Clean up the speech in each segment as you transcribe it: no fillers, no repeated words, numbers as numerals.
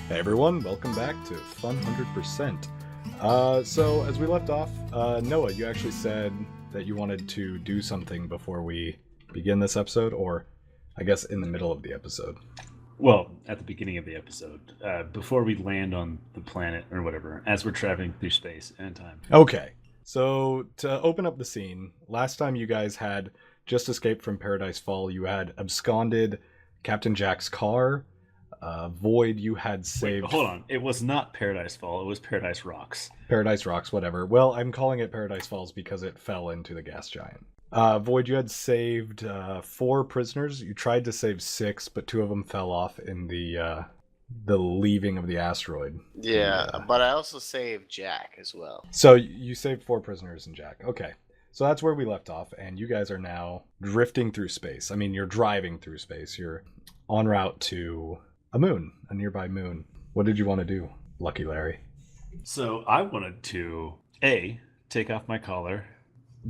Hey everyone, welcome back to Funhundred Percent. So as we left off, Noah, you actually said that you wanted to do something before we begin this episode, or I guess in the middle of the episode. Well, at the beginning of the episode, before we land on the planet or whatever, as we're traveling through space and time. Okay, so to open up the scene, last time you guys had just escaped from Paradise Fall, you had absconded Captain Jack's car. Void, you had saved... Wait, hold on. It was not Paradise Fall. It was Paradise Rocks. Paradise Rocks, whatever. Well, I'm calling it Paradise Falls because it fell into the gas giant. Void, you had saved 4 prisoners. You tried to save 6, but 2 of them fell off in the leaving of the asteroid. Yeah, but I also saved Jack as well. So you saved 4 prisoners and Jack. Okay. So that's where we left off, and you guys are now drifting through space. I mean, you're driving through space. You're en route to a nearby moon. What did you want to do, Lucky Larry? So I wanted to, A, take off my collar,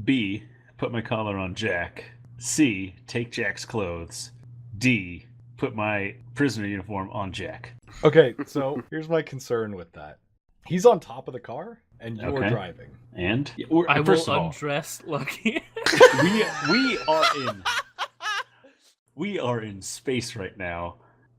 B, put my collar on Jack, C, take Jack's clothes, D, put my prisoner uniform on Jack. Okay, so here's my concern with that. He's on top of the car, and you're driving. And? I will undress Lucky. We are in space right now.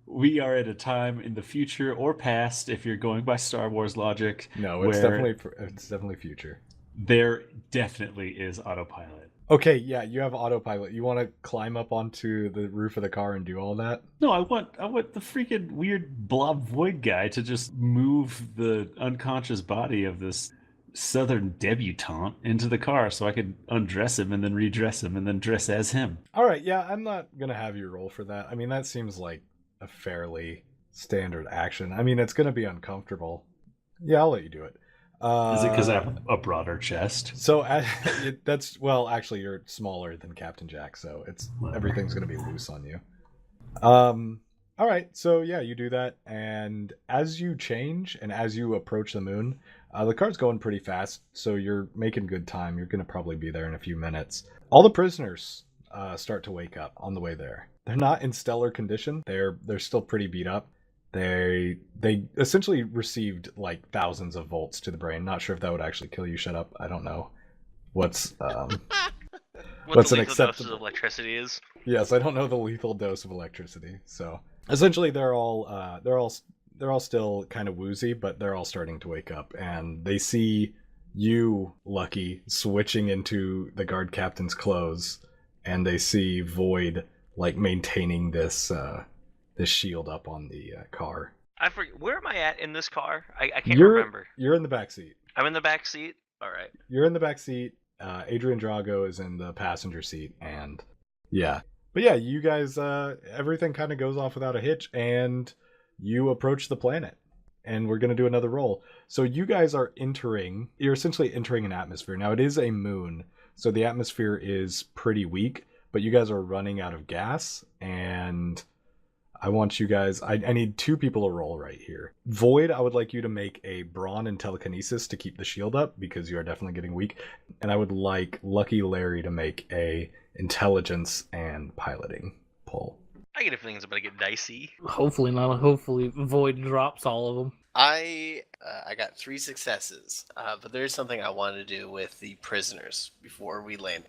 We are at a time in the future or past, if you're going by Star Wars logic. No, it's definitely future. There definitely is autopilot. Okay, yeah, you have autopilot. You want to climb up onto the roof of the car and do all that? No, I want the freaking weird blob void guy to just move the unconscious body of this southern debutante into the car so I could undress him and then redress him and then dress as him. All right, yeah, I'm not going to have you roll for that. I mean, that seems like a fairly standard action. I mean, it's going to be uncomfortable. Yeah, I'll let you do it. Is it because I have a broader chest? So actually, you're smaller than Captain Jack, so everything's going to be loose on you. All right, so yeah, you do that, and as you change and as you approach the moon, the car's going pretty fast, so you're making good time. You're going to probably be there in a few minutes. All the prisoners start to wake up on the way there. They're not in stellar condition. They're still pretty beat up. They essentially received like thousands of volts to the brain. Not sure if that would actually kill you. Shut up. I don't know what's what what's the an lethal dose of electricity is. Yes, I don't know the lethal dose of electricity. So essentially, they're all still kind of woozy, but they're all starting to wake up, and they see you, Lucky, switching into the guard captain's clothes, and they see Void like maintaining this shield up on the car. I forget, where am I at in this car? I can't remember. You're in the back seat. I'm in the back seat? Alright. You're in the back seat. Adrian Drago is in the passenger seat, and yeah. But yeah, you guys, everything kind of goes off without a hitch, and you approach the planet. And we're going to do another roll. So you guys you're essentially entering an atmosphere. Now, it is a moon, so the atmosphere is pretty weak, but you guys are running out of gas, and I want you guys... I need 2 people to roll right here. Void, I would like you to make a brawn and telekinesis to keep the shield up, because you are definitely getting weak. And I would like Lucky Larry to make a intelligence and piloting pull. I get a feeling it's about to get dicey. Hopefully not. Hopefully Void drops all of them. I got 3 successes, but there's something I wanted to do with the prisoners before we land.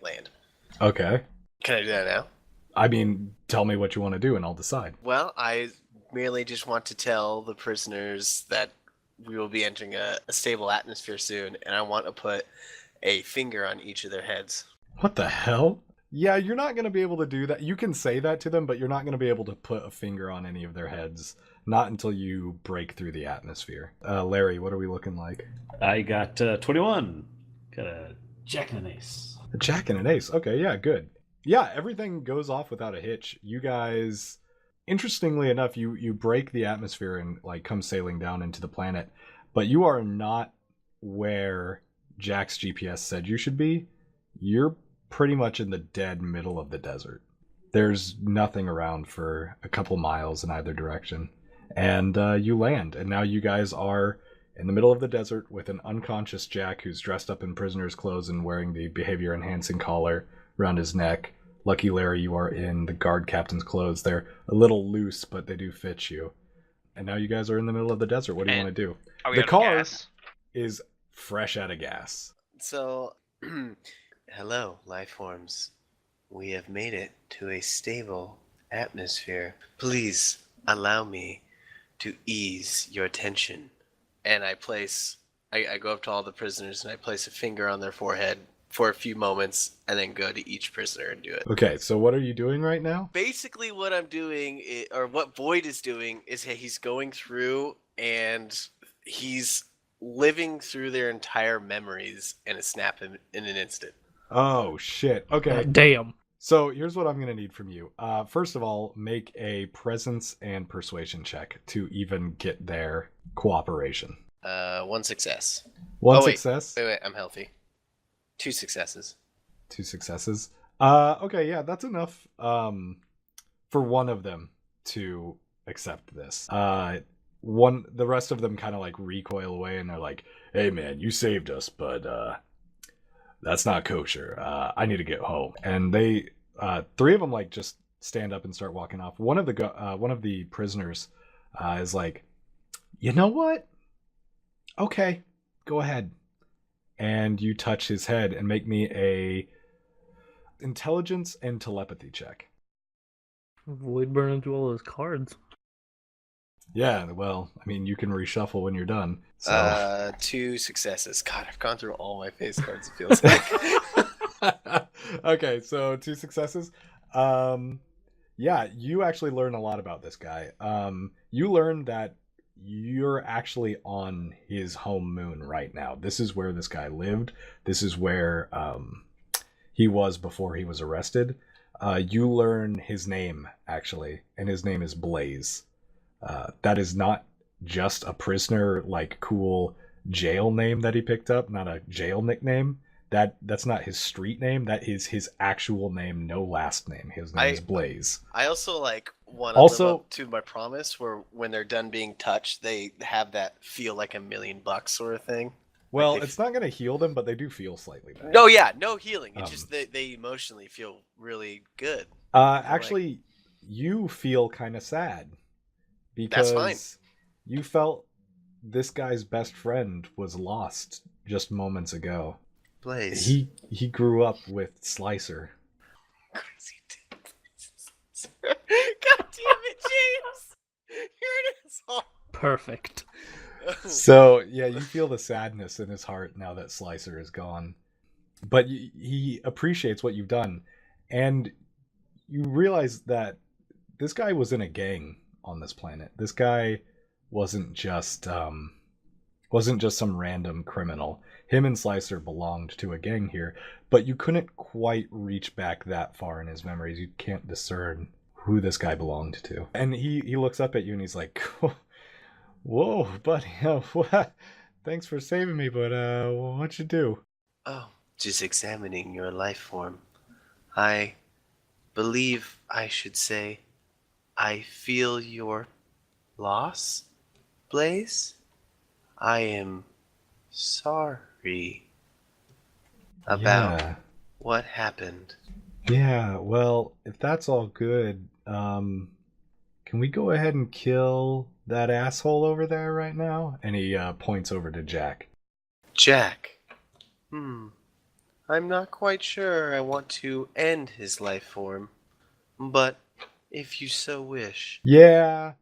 Okay. Can I do that now? I mean, tell me what you want to do and I'll decide. Well, I merely just want to tell the prisoners that we will be entering a stable atmosphere soon, and I want to put a finger on each of their heads. What the hell? Yeah, you're not going to be able to do that. You can say that to them, but you're not going to be able to put a finger on any of their heads. Not until you break through the atmosphere. Larry, what are we looking like? I got 21. Got a jack and an ace. A jack and an ace. Okay, yeah, good. Yeah, everything goes off without a hitch. You guys, interestingly enough, you break the atmosphere and like come sailing down into the planet, but you are not where Jack's GPS said you should be. You're pretty much in the dead middle of the desert. There's nothing around for a couple miles in either direction. And you land, and now you guys are in the middle of the desert with an unconscious Jack who's dressed up in prisoner's clothes and wearing the behavior enhancing collar around his neck. Lucky Larry, you are in the guard captain's clothes. They're a little loose, but they do fit you. And now you guys are in the middle of the desert. What do you want to do? Are we The out of car gas? is fresh out of gas. So, hello, life forms. We have made it to a stable atmosphere. Please allow me to ease your tension. And I go up to all the prisoners and I place a finger on their forehead for a few moments and then go to each prisoner and do it. Okay, so what are you doing right now? Basically what I'm doing, or what Void is doing, is he's going through and he's living through their entire memories in a snap in an instant. Oh, shit. Okay. Damn. So here's what I'm going to need from you. First of all, make a presence and persuasion check to even get their cooperation. 1 success. One wait. success? Wait, I'm healthy. 2 successes. 2 successes. Okay, yeah, that's enough for one of them to accept this. The rest of them kind of like recoil away and they're like, "Hey man, you saved us, but that's not kosher. I need to get home." And they 3 of them like just stand up and start walking off. One of the prisoners is like, "You know what? Okay, go ahead." And you touch his head and make me a intelligence and telepathy check. Void burning through all those cards. Yeah, well, I mean, you can reshuffle when you're done. So. 2 successes. God, I've gone through all my face cards, it feels like. Okay, so 2 successes. Yeah, you actually learn a lot about this guy. You learn that you're actually on his home moon right now. This is where this guy lived. This is where he was before he was arrested. You learn his name, actually, and his name is Blaze. That is not just a prisoner, like, cool jail name that he picked up, not a jail nickname. That's not his street name. That is his actual name, no last name. His name is Blaze. I also want to live up to my promise where when they're done being touched, they have that feel like $1,000,000 sort of thing. Well, it's not going to heal them, but they do feel slightly better. No, yeah, no healing. It's just they emotionally feel really good. Actually, you feel kind of sad because That's fine. You felt this guy's best friend was lost just moments ago. Blaze. He grew up with Slicer. God damn it, James! You're an asshole. Perfect. So, yeah, you feel the sadness in his heart now that Slicer is gone. But he appreciates what you've done. And you realize that this guy was in a gang on this planet. This guy wasn't just some random criminal. Him and Slicer belonged to a gang here, but you couldn't quite reach back that far in his memories. You can't discern who this guy belonged to. And he looks up at you and he's like, "Whoa, buddy, thanks for saving me, but what'd you do?" Oh, just examining your life form. I believe I should say, I feel your loss, Blaze. I am sorry about what happened. Yeah, well, if that's all good, can we go ahead and kill that asshole over there right now? And he points over to Jack. Jack. I'm not quite sure I want to end his life form, but if you so wish. Yeah,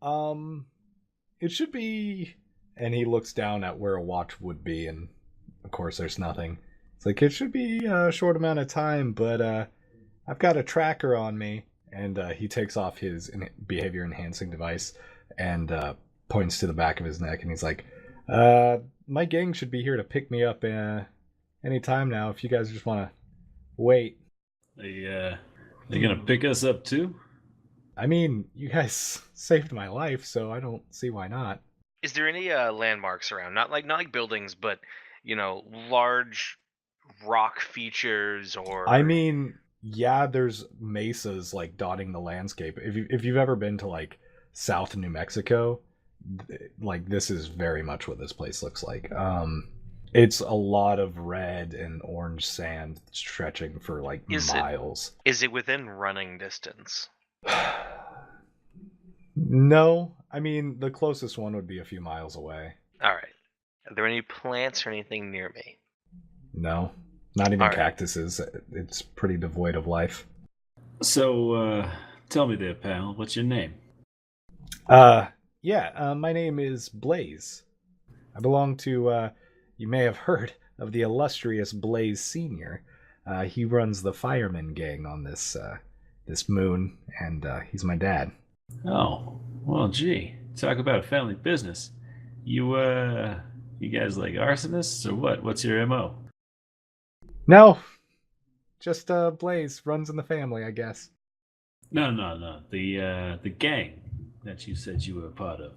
it should be... And he looks down at where a watch would be, and of course there's nothing. It's like, it should be a short amount of time, but I've got a tracker on me. And he takes off his behavior enhancing device and points to the back of his neck, and he's like, my gang should be here to pick me up any time now if you guys just want to wait. They gonna pick us up too? I mean, you guys saved my life, so I don't see why not. Is there any landmarks around? Not like buildings, but large rock features or. I mean, yeah, there's mesas like dotting the landscape. If you've ever been to like South New Mexico, like this is very much what this place looks like. It's a lot of red and orange sand stretching for like miles. Is it within running distance? No, I mean, the closest one would be a few miles away. All right. Are there any plants or anything near me? No, not even All right. cactuses. It's pretty devoid of life. So, tell me there, pal, what's your name? My name is Blaze. I belong to, you may have heard of the illustrious Blaze Sr. He runs the fireman gang on this moon, and he's my dad. Oh, well, gee, talk about a family business. You guys like arsonists or what? What's your MO? No, just Blaze runs in the family, I guess. No. The gang that you said you were a part of.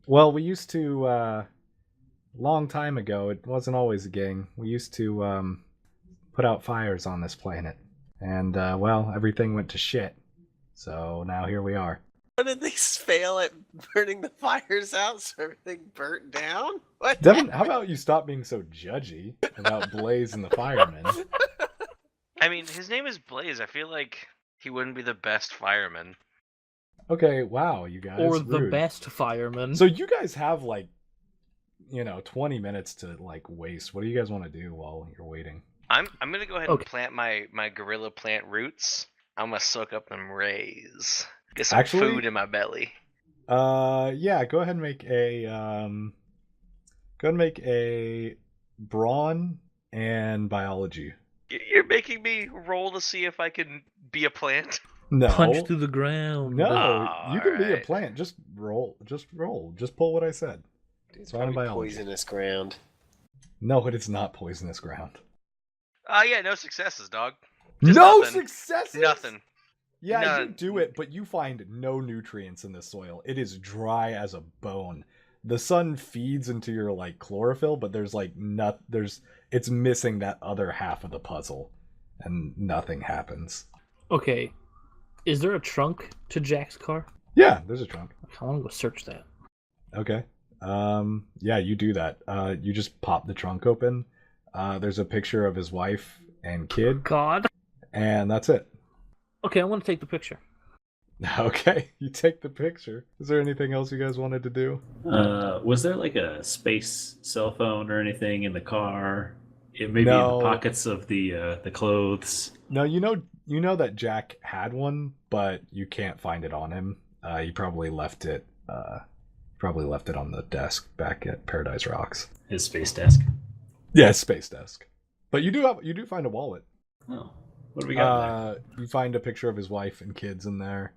Well, we used to, long time ago, it wasn't always a gang. We used to put out fires on this planet. And, everything went to shit. So now here we are. What, did they fail at burning the fires out so everything burnt down? What? Devin, how about you stop being so judgy about Blaze and the firemen? I mean, his name is Blaze. I feel like he wouldn't be the best fireman. Okay, wow, you guys. Or the rude. best fireman. So you guys have 20 minutes to waste. What do you guys want to do while you're waiting? I'm gonna go ahead and plant my gorilla plant roots. I'm gonna soak up them rays. Get some food in my belly. Yeah, go ahead and make a brawn and biology. You're making me roll to see if I can be a plant. No. Punch through the ground. No, you can be a Alright. plant. Just roll. Just pull what I said. It's Brawn and probably biology. poisonous ground. No, it is not poisonous ground. Yeah, no successes, dog. Just No nothing. successes. Nothing. Yeah, you None. do it, but you find no nutrients in the soil. It is dry as a bone. The sun feeds into your chlorophyll, but there's it's missing that other half of the puzzle, and nothing happens. Okay. Is there a trunk to Jack's car? Yeah, there's a trunk. I want to go search that. Okay. Yeah, you do that. You just pop the trunk open. There's a picture of his wife and kid, God. and that's it. Okay, I want to take the picture. Okay, you take the picture. Is there anything else you guys wanted to do? Was there a space cell phone or anything in the car? It maybe No. in the pockets of the clothes. No, you know that Jack had one, but you can't find it on him. He probably left it. On the desk back at Paradise Rocks. His space desk. Yeah, space desk. But you do find a wallet. Oh, what do we got You find a picture of his wife and kids in there.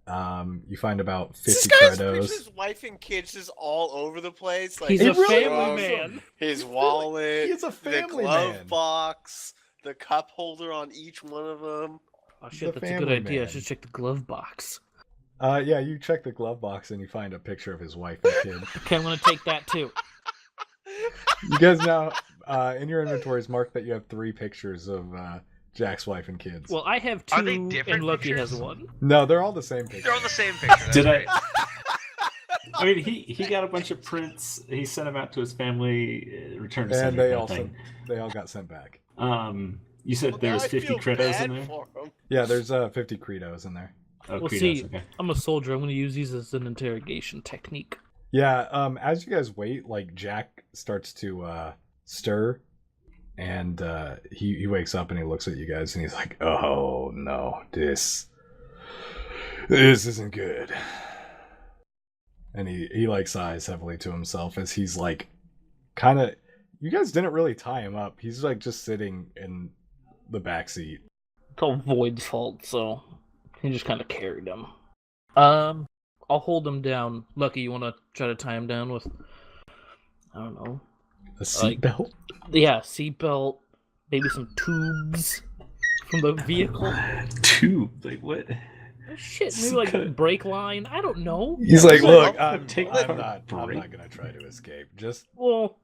You find about 50 This guy's credos. his wife and kids just all over the place. He's He a really family is. man. His wallet. He's a family the glove man. box. The cup holder on each one of them. Oh shit, The that's a good family idea. I man. should check the glove box. Yeah, you check the glove box and you find a picture of his wife and kid. Okay, I'm gonna take that too. You guys now, in your inventories, mark that you have 3 pictures of Jack's wife and kids. Well, I have Are they 2, different and Lucky pictures? has 1. No, they're all the same picture. They're all the same picture. That's Did great. I mean, he got a bunch of prints. He sent them out to his family. Returned to And sender they kind of they all got sent back. thing. You said Well, there now was I 50 feel credos bad in there. for him. Yeah, there's 50 credos in there. Oh, Well, credos, see, okay. I'm a soldier. I'm gonna use these as an interrogation technique. Yeah, as you guys wait, Jack starts to stir, and he wakes up and he looks at you guys and he's like, "Oh no, this isn't good." And he sighs heavily to himself as he's kind of. You guys didn't really tie him up. He's just sitting in the back seat. It's all Void's fault, so he just kind of carried him. I'll hold him down. Lucky, you want to try to tie him down with, I don't know. A seatbelt. Yeah, seatbelt, maybe some tubes from the vehicle. Tube, what? Shit, maybe a brake line. I don't know. He's Yeah, like, like, "Look, I'll I'm take not the I'm break." not gonna try to escape. Just Well,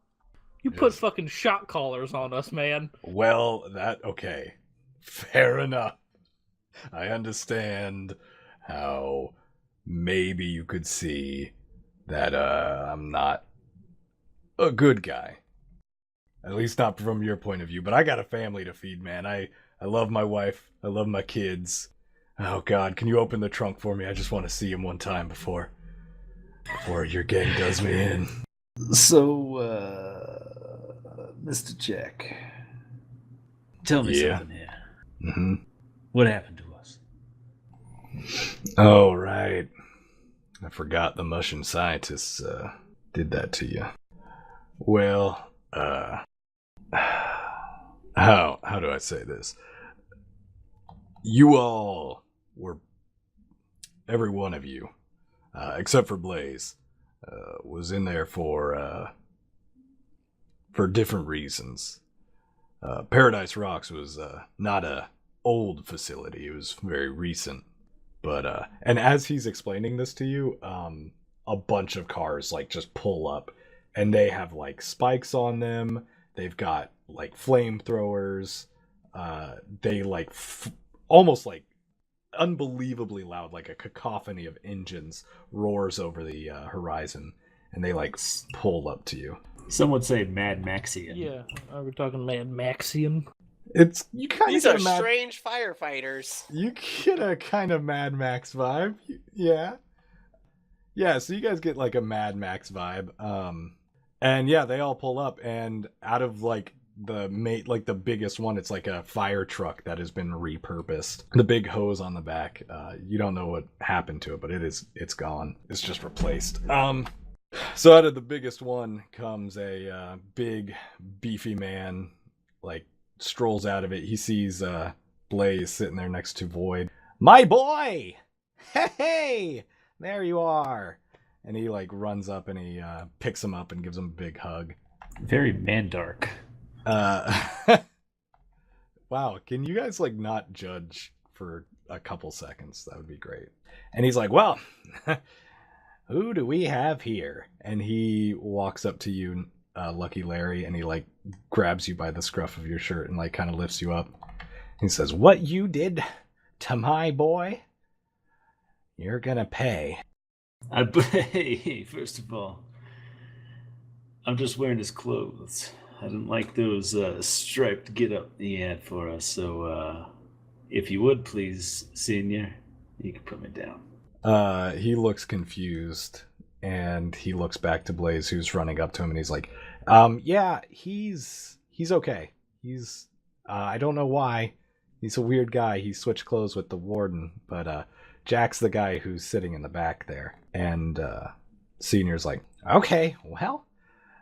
you put Yes. fucking shot collars on us, man. okay, fair enough. I understand how maybe you could see that I'm not a good guy. At least not from your point of view, but I got a family to feed, man. I love my wife. I love my kids. Oh God, can you open the trunk for me? I just want to see him one time before before your gang does me in. So, Mr. Jack, tell me Yeah. something here. Mm-hmm. What happened to us? Oh, right. I forgot the Mushroom scientists did that to you. Well, how do I say this? You all were, every one of you, except for Blaze, was in there for different reasons. Paradise Rocks was not a old facility; it was very recent. But and as he's explaining this to you, a bunch of cars like just pull up, and they have like spikes on them. They've got like flamethrowers. They like almost like unbelievably loud, like a cacophony of engines roars over the horizon, and they like pull up to you. Some would say Mad Maxian. Yeah, are we talking Mad Maxian? It's you kind of These get are a Mad, strange firefighters. you get a kind of Mad Max vibe, yeah. Yeah, so you guys get like a Mad Max vibe. And yeah, they all pull up, and out of like the biggest one, it's like a fire truck that has been repurposed. The big hose on the back, you don't know what happened to it, but it's gone. It's just replaced. So out of the biggest one comes a big, beefy man, like strolls out of it. He sees Blaze sitting there next to Void. My boy! Hey! There you are! And he like runs up and he picks him up and gives him a big hug. Very Mandark. Wow, can you guys like not judge for a couple seconds? That would be great. And he's like, well, who do we have here? And he walks up to you, Lucky Larry, and he like grabs you by the scruff of your shirt and like kind of lifts you up. He says, what you did to my boy, you're gonna pay. Hey, first of all, I'm just wearing his clothes. I didn't like those striped get-up he had for us, so if you would please, Senior, you can put me down. He looks confused, and he looks back to Blaze, who's running up to him, and he's like, yeah, he's okay. He's, I don't know why. He's a weird guy. He switched clothes with the warden, but Jack's the guy who's sitting in the back there. And Senior's like, okay, well,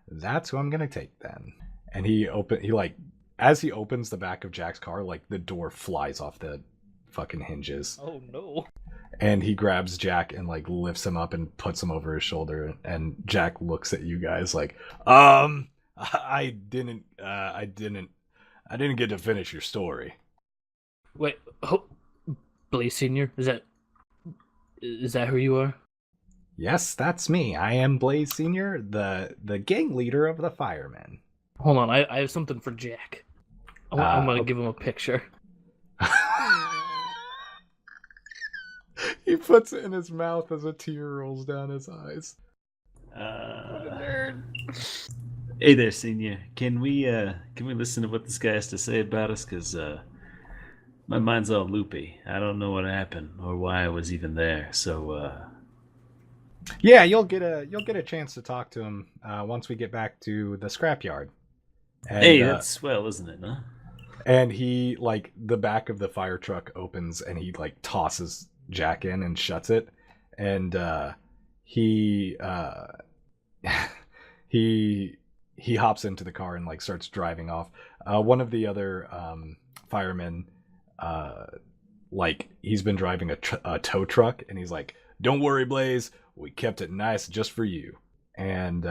that's who I'm gonna take then. And he like, as he opens the back of Jack's car, like the door flies off the fucking hinges. Oh no. And he grabs Jack and like lifts him up and puts him over his shoulder. And Jack looks at you guys like, I didn't get to finish your story. Wait, Blaze Senior? Is that who you are? Yes, that's me. I am Blaze Senior, the gang leader of the firemen. Hold on, I have something for Jack. I'm gonna give him a picture. He puts it in his mouth as a tear rolls down his eyes. What a nerd. Hey there, Senior. Can we listen to what this guy has to say about us? Cause my mind's all loopy. I don't know what happened or why I was even there. So Yeah, you'll get a chance to talk to him once we get back to the scrapyard. And, hey, that's swell, isn't it? Huh? And he the back of the fire truck opens and he like tosses Jack in and shuts it, and he hops into the car and like starts driving off. One of the other firemen, like he's been driving a tow truck, and he's like, "Don't worry, Blaze, we kept it nice just for you." And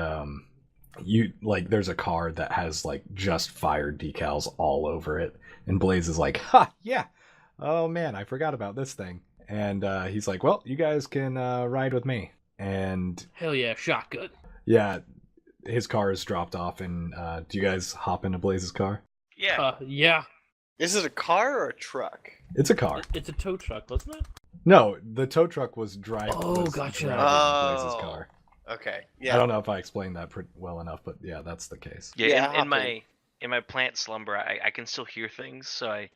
you like, there's a car that has like just fire decals all over it, and Blaze is like, "Ha, yeah, oh man, I forgot about this thing." And he's like, well, you guys can ride with me. And Hell yeah, shotgun. yeah, his car is dropped off. And do you guys hop into Blaze's car? Yeah. Yeah. Is it a car or a truck? It's a car. It's a tow truck, wasn't it? No, the tow truck was driving. Oh, gotcha. Blaze's car. Okay. Yeah. I don't know if I explained that well enough, but yeah, that's the case. Yeah, Yeah, in my plant slumber, I can still hear things, so I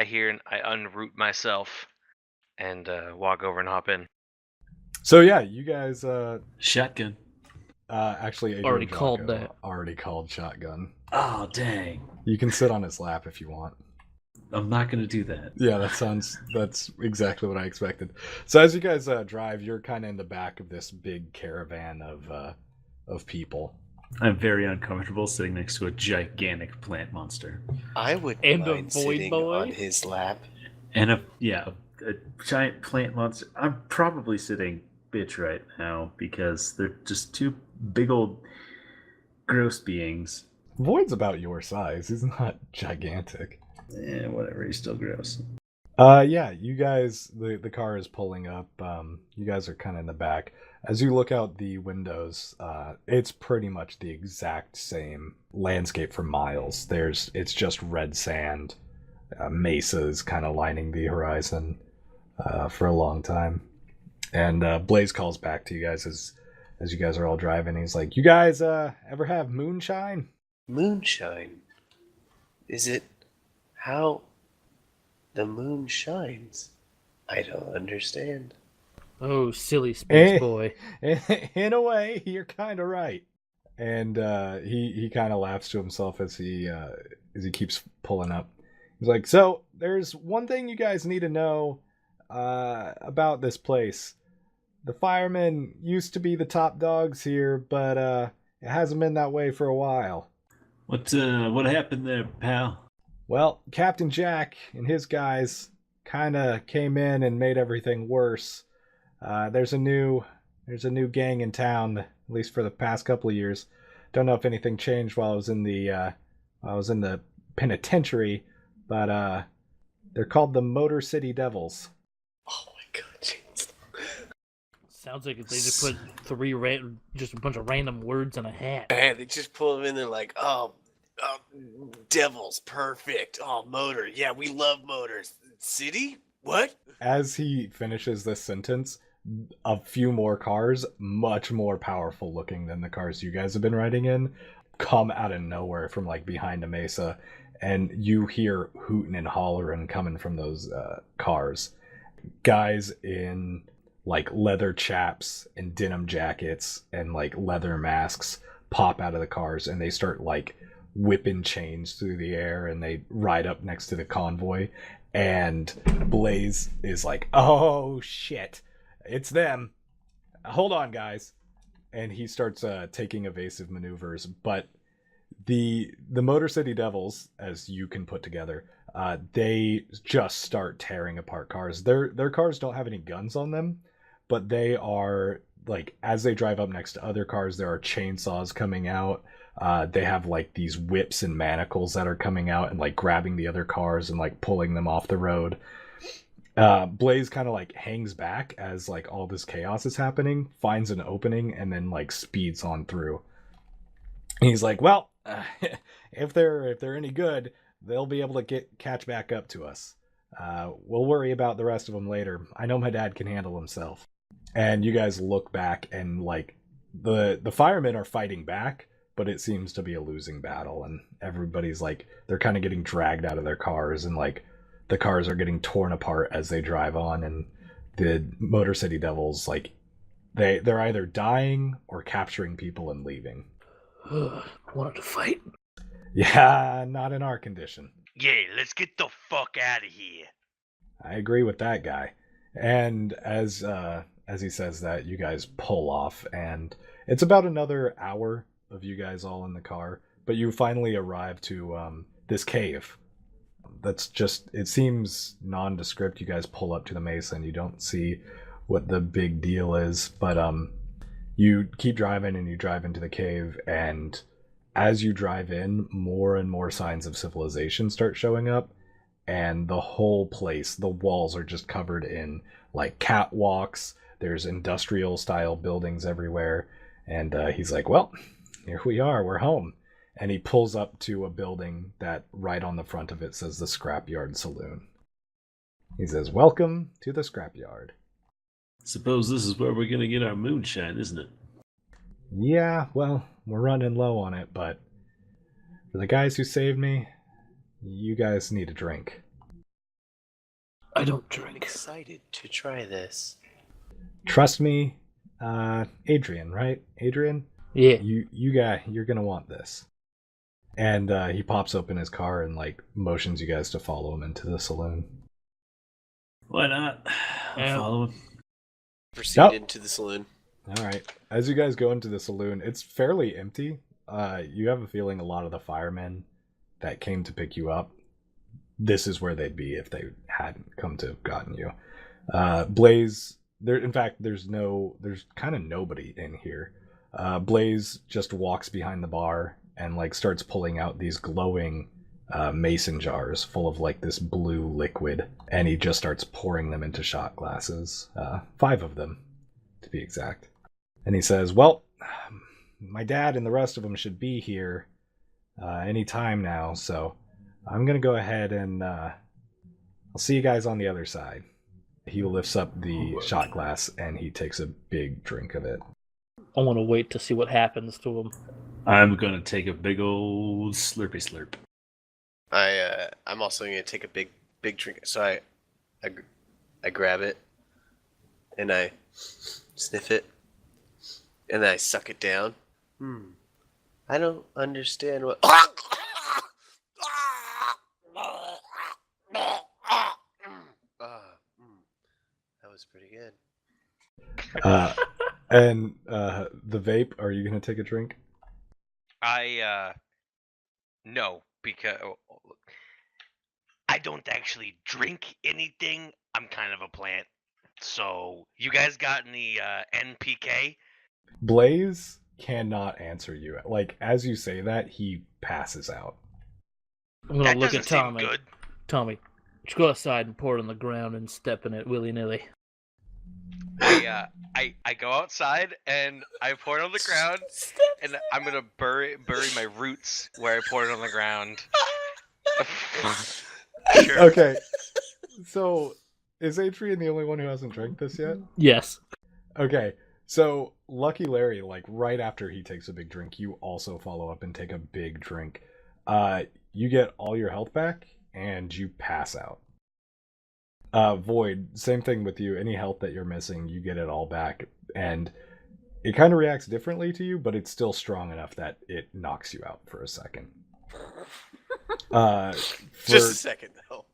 hear and I unroot myself and walk over and hop in. So yeah, you guys Shotgun. actually Adrian Already Drago called that. already called shotgun. Oh, dang. You can sit on his lap if you want. I'm not going to do that. Yeah, that's exactly what I expected. So as you guys drive, you're kind of in the back of this big caravan of people. I'm very uncomfortable sitting next to a gigantic plant monster. I wouldn't And a mind void sitting boy? on his lap. And a giant plant monster. I'm probably sitting bitch right now because they're just two big old gross beings. Void's about your size. He's not gigantic. Whatever, he's still gross. Yeah, you guys, the car is pulling up. You guys are kind of in the back. As you look out the windows, it's pretty much the exact same landscape for miles. It's just red sand, mesas kind of lining the horizon for a long time. And Blaze calls back to you guys as you guys are all driving. He's like, "You guys ever have moonshine?" Moonshine? Is it how the moon shines? I don't understand. Oh, silly space boy. In a way, you're kind of right. And he kind of laughs to himself as he keeps pulling up. He's like, "So there's one thing you guys need to know about this place. The firemen used to be the top dogs here, but it hasn't been that way for a while." What happened there, pal? Well, Captain Jack and his guys kind of came in and made everything worse. There's a new gang in town, at least for the past couple of years. Don't know if anything changed while I was in the penitentiary, but they're called the Motor City Devils. Oh my god, jeez. Sounds like if they just put just a bunch of random words in a hat. Man, they just pull them in there like, oh, devils, perfect. Oh, motor. Yeah, we love motors. City? What? As he finishes this sentence, a few more cars, much more powerful looking than the cars you guys have been riding in, come out of nowhere from like behind a mesa, and you hear hooting and hollering coming from those cars. Guys in like leather chaps and denim jackets and like leather masks pop out of the cars, and they start like whipping chains through the air, and they ride up next to the convoy. And Blaze is like, "Oh shit, it's them. Hold on, guys." And he starts taking evasive maneuvers. But the Motor City Devils, as you can put together, they just start tearing apart cars. Their cars don't have any guns on them, but they are like, as they drive up next to other cars, there are chainsaws coming out. They have like these whips and manacles that are coming out and like grabbing the other cars and like pulling them off the road. Blaze kind of like hangs back as like all this chaos is happening, finds an opening, and then like speeds on through. And he's like, "Well, if they're any good, they'll be able to catch back up to us. We'll worry about the rest of them later. I know my dad can handle himself." And you guys look back, and like the firemen are fighting back, but it seems to be a losing battle, and everybody's like, they're kind of getting dragged out of their cars, and like the cars are getting torn apart as they drive on, and the Motor City Devils, like they're either dying or capturing people and leaving. Wanted to fight? Yeah, not in our condition. Yeah, let's get the fuck out of here. I agree with that guy. And as he says that, you guys pull off, and it's about another hour of you guys all in the car, but you finally arrive to this cave. That's just, it seems nondescript. You guys pull up to the mesa and you don't see what the big deal is, but you keep driving and you drive into the cave, and as you drive in, more and more signs of civilization start showing up, and the whole place, the walls are just covered in like catwalks. There's industrial style buildings everywhere, and he's like, "Well, here we are, we're home." And he pulls up to a building that right on the front of it says the Scrapyard Saloon. He says, "Welcome to the Scrapyard." Suppose this is where we're gonna get our moonshine, isn't it? Yeah, well, we're running low on it, but for the guys who saved me, you guys need a drink. I don't I'm drink. excited to try this. Trust me, Adrian, right? Adrian, Yeah. you're gonna want this. And he pops open his car and like motions you guys to follow him into the saloon. Why not? I'll Yeah. follow him. Proceed Yep. into the saloon. All right. As you guys go into the saloon, it's fairly empty. You have a feeling a lot of the firemen that came to pick you up, this is where they'd be if they hadn't come to have gotten you. Blaze, there. In fact, there's kind of nobody in here. Blaze just walks behind the bar and like starts pulling out these glowing mason jars full of like this blue liquid, and he just starts pouring them into shot glasses. 5 of them, to be exact. And he says, "Well, my dad and the rest of them should be here any time now, so I'm gonna go ahead and I'll see you guys on the other side." He lifts up the shot glass and he takes a big drink of it. I want to wait to see what happens to him. I'm gonna take a big old slurpy slurp. I'm also gonna take a big drink. So I grab it and I sniff it and then I suck it down. I don't understand what. That was pretty good. And the vape, are you gonna take a drink? No, because I don't actually drink anything. I'm kind of a plant. So, you guys got any NPK? Blaze cannot answer you. Like, as you say that, he passes out. I'm gonna That look doesn't at seem Tommy. good. Tommy, just go outside and pour it on the ground and step in it willy-nilly. I go outside and I pour it on the ground, and I'm gonna bury my roots where I poured it on the ground. Sure. Okay. So, is Adrian the only one who hasn't drank this yet? Yes. Okay. So, Lucky Larry, like right after he takes a big drink, you also follow up and take a big drink. You get all your health back and you pass out. Void, same thing with you. Any health that you're missing, you get it all back. And it kind of reacts differently to you, but it's still strong enough that it knocks you out for a second. Just a second, though.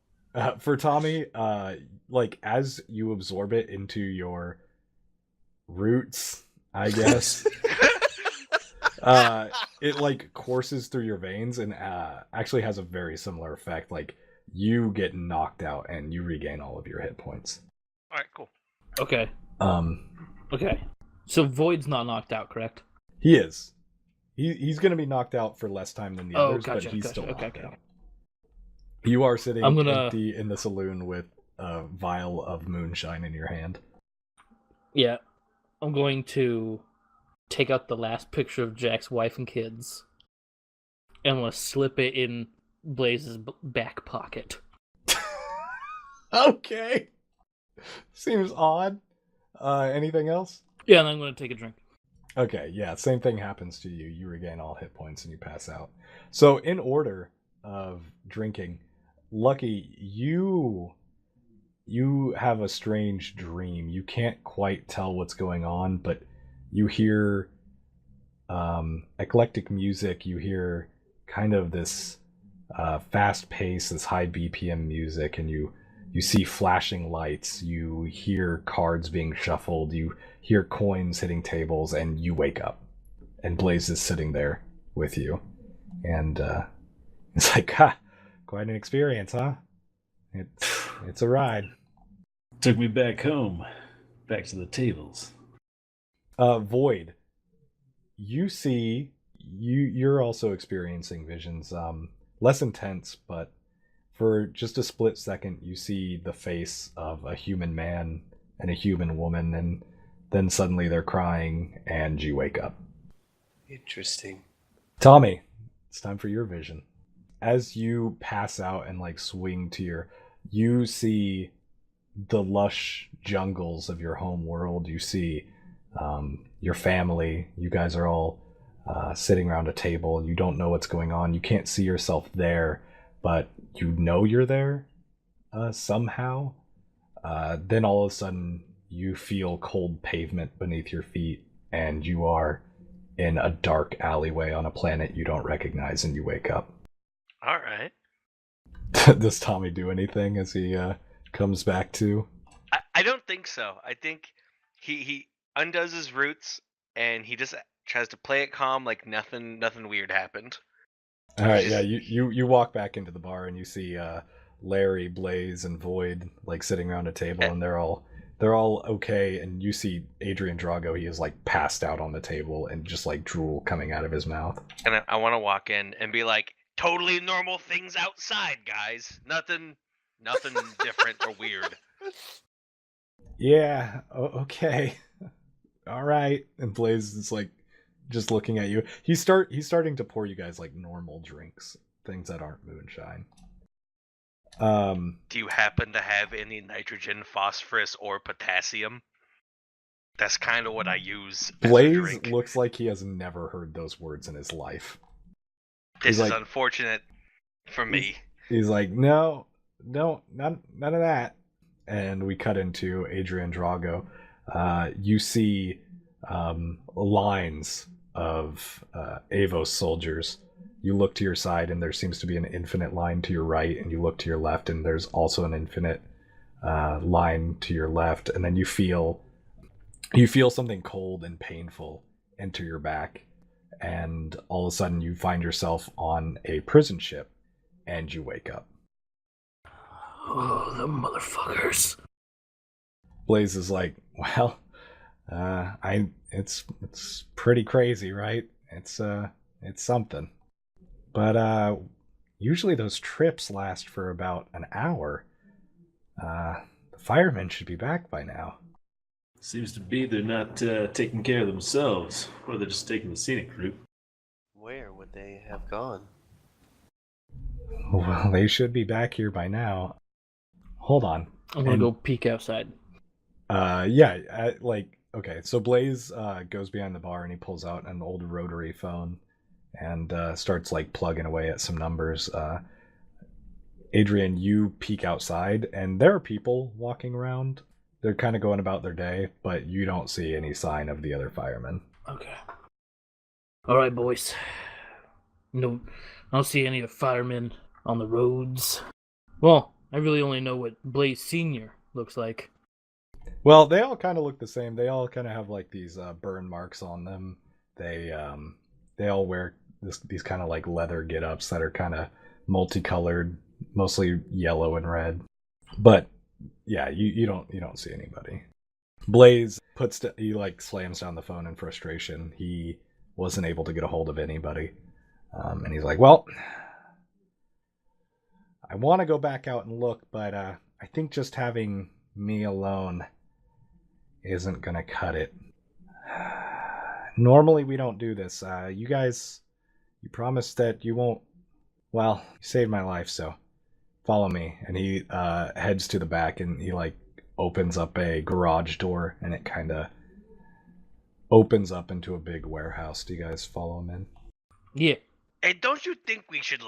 For Tommy, like as you absorb it into your roots, I guess, it like courses through your veins and actually has a very similar effect. Like you get knocked out and you regain all of your hit points. All right, cool. Okay. Okay. So Void's not knocked out, correct? He is. He's going to be knocked out for less time than the others, gotcha, but he's gotcha. still knocked Okay. out. You are sitting I'm gonna- empty in the saloon with a vial of moonshine in your hand. Yeah. I'm going to take out the last picture of Jack's wife and kids. And I'm going to slip it in Blaze's back pocket. Okay. Seems odd. Anything else? Yeah, and I'm going to take a drink. Okay, yeah, same thing happens to you. You regain all hit points and you pass out. So in order of drinking, Lucky, you have a strange dream. You can't quite tell what's going on, but you hear eclectic music. You hear kind of this fast pace, this high BPM music, and you see flashing lights. You hear cards being shuffled. You hear coins hitting tables, and you wake up. And Blaze is sitting there with you. And it's like, ha, quite an experience, huh? It's a ride. Took me back home, back to the tables. Void, you see, you're also experiencing visions. Less intense, but for just a split second, you see the face of a human man and a human woman, and then suddenly they're crying, and you wake up. Interesting. Tommy, it's time for your vision. As you pass out and like swing to you see the lush jungles of your home world. You see your family. You guys are all sitting around a table. You don't know what's going on. You can't see yourself there, but you know you're there somehow. Then all of a sudden you feel cold pavement beneath your feet, and you are in a dark alleyway on a planet you don't recognize, and you wake up. All right. Does Tommy do anything as he comes back to? I don't think so. I think he undoes his roots and he just tries to play it calm, like nothing weird happened. All right, yeah, you walk back into the bar and you see Larry, Blaze, and Void like sitting around a table, and they're all okay. And you see Adrian Drago; he is like passed out on the table and just like drool coming out of his mouth. And I want to walk in and be like, totally normal things outside, guys. Nothing different or weird. Yeah, okay, all right. And Blaze is like just looking at you. He's starting to pour you guys like normal drinks, things that aren't moonshine. Do you happen to have any nitrogen, phosphorus, or potassium? That's kind of what I use as a Blaze drink. looks like he has never heard those words in his life. This He's is like, unfortunate for me. He's like, no, none of that. And we cut into Adrian Drago. You see lines of Avos soldiers. You look to your side, and there seems to be an infinite line to your right, and you look to your left, and there's also an infinite line to your left. And then you feel something cold and painful enter your back, and all of a sudden you find yourself on a prison ship, and you wake up. Oh, the motherfuckers. Blaze is like, well, it's pretty crazy, right? It's something. But usually those trips last for about an hour. The firemen should be back by now. Seems to be they're not taking care of themselves, or they're just taking the scenic route. Where would they have gone? Well, they should be back here by now. Hold on. I'm gonna go peek outside. Okay, so Blaze goes behind the bar and he pulls out an old rotary phone and starts like plugging away at some numbers. Adrian, you peek outside and there are people walking around. They're kind of going about their day, but you don't see any sign of the other firemen. Okay. Alright, boys. No, I don't see any of the firemen on the roads. Well, I really only know what Blaze Sr. looks like. Well, they all kind of look the same. They all kind of have like these burn marks on them. They all wear these kind of like leather get-ups that are kind of multicolored, mostly yellow and red. But yeah, you don't see anybody. Blaze he like slams down the phone in frustration. He wasn't able to get a hold of anybody, and he's like, "Well, I want to go back out and look, but I think just having me alone isn't gonna cut it. Normally we don't do this. You guys, you promised that you won't. Well, you saved my life, so follow me." And he heads to the back, and he like opens up a garage door, and it kind of opens up into a big warehouse. Do you guys follow him in? Yeah. Hey, don't you think we should,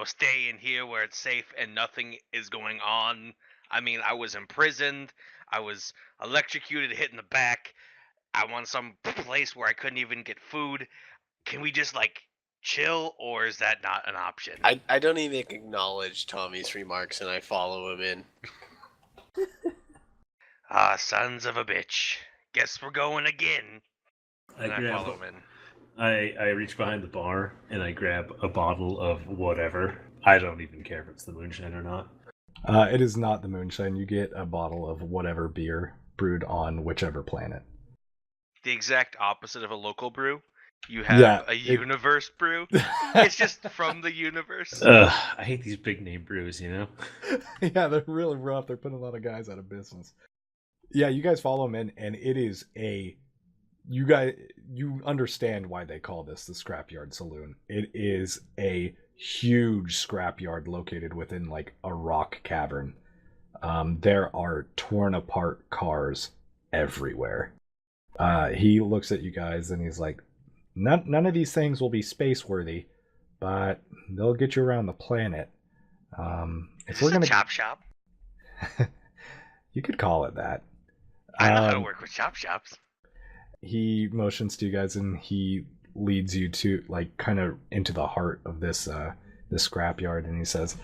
stay in here where it's safe and nothing is going on? I mean, I was imprisoned. I was electrocuted, hit in the back. I'm on some place where I couldn't even get food. Can we just, chill, or is that not an option? I don't even acknowledge Tommy's remarks, and I follow him in. Ah, sons of a bitch. Guess we're going again. I follow him in. I reach behind the bar and I grab a bottle of whatever. I don't even care if it's the moonshine or not. It is not the moonshine. You get a bottle of whatever beer brewed on whichever planet. The exact opposite of a local brew. You have universe brew. It's just from the universe. I hate these big name brews, you know? Yeah, they're really rough. They're putting a lot of guys out of business. Yeah, you guys follow them in, and it is you understand why they call this the Scrapyard Saloon. It is a huge scrapyard located within like a rock cavern. There are torn apart cars everywhere. He looks at you guys and he's like, none of these things will be space worthy, but they'll get you around the planet. If we're gonna chop shop, you could call it that. I know how to work with chop shops. He motions to you guys and he leads you to like kind of into the heart of this scrapyard, and he says,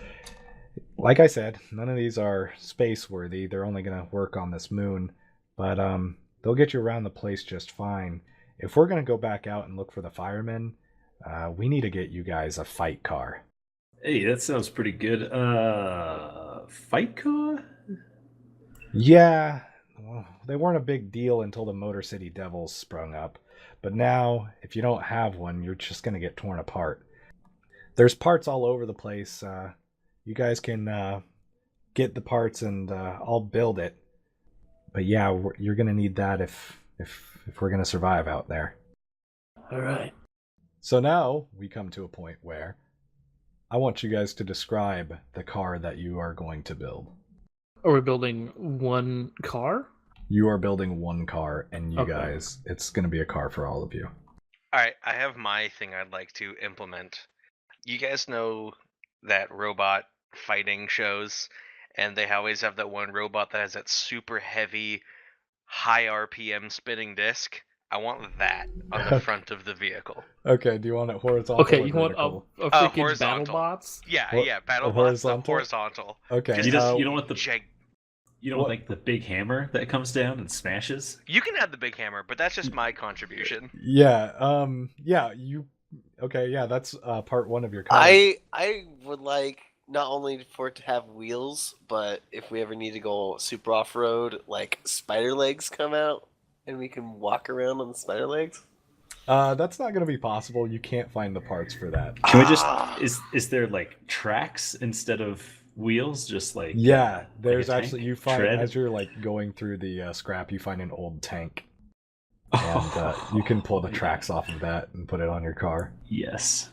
like I said, none of these are space worthy. They're only gonna work on this moon, but they'll get you around the place just fine. If we're gonna go back out and look for the firemen, we need to get you guys a fight car. Hey, that sounds pretty good. Fight car? Yeah, well, they weren't a big deal until the Motor City Devils sprung up. But now, if you don't have one, you're just going to get torn apart. There's parts all over the place. You guys can get the parts and I'll build it. But yeah, you're going to need that if we're going to survive out there. All right. So now we come to a point where I want you guys to describe the car that you are going to build. Are we building one car? You are building one car, and you Okay. guys, it's going to be a car for all of you. All right, I have my thing I'd like to implement. You guys know that robot fighting shows, and they always have that one robot that has that super heavy, high RPM spinning disc. I want that on the front of the vehicle. Okay, do you want it horizontal Okay, or you want vertical? a freaking Horizontal. BattleBots? Yeah, Hor- yeah, a battle bots, the horizontal? horizontal. Okay, Just You don't want the you don't What? like the big hammer that comes down and smashes? You can have the big hammer, but that's just my contribution. that's part one of your car. I would like not only for it to have wheels, but if we ever need to go super off road, like spider legs come out and we can walk around on the spider legs. That's not going to be possible. You can't find the parts for that. Can we just is there like tracks instead of wheels? Just like Yeah, there's tank? actually, you find, Tread? as you're like going through the scrap, you find an old tank. And you can pull the tracks off of that and put it on your car. Yes.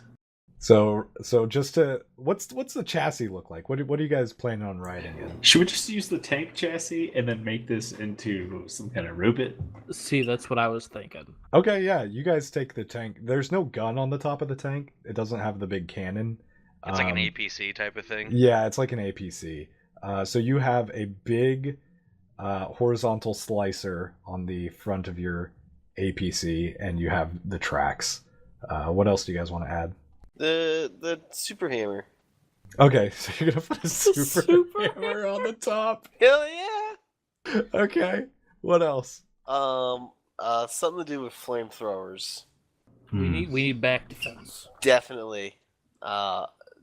So just to, what's the chassis look like? What are you guys planning on riding in? Should we just use the tank chassis and then make this into some kind of robot? See, that's what I was thinking. Okay, yeah, you guys take the tank. There's no gun on the top of the tank. It doesn't have the big cannon. It's like an APC type of thing. Yeah, it's like an APC. So you have a big horizontal slicer on the front of your APC, and you have the tracks. What else do you guys want to add? The super hammer. Okay, so you're gonna put a super super hammer on the top. Hell yeah! Okay, what else? Something to do with flamethrowers. We need back defense. Definitely.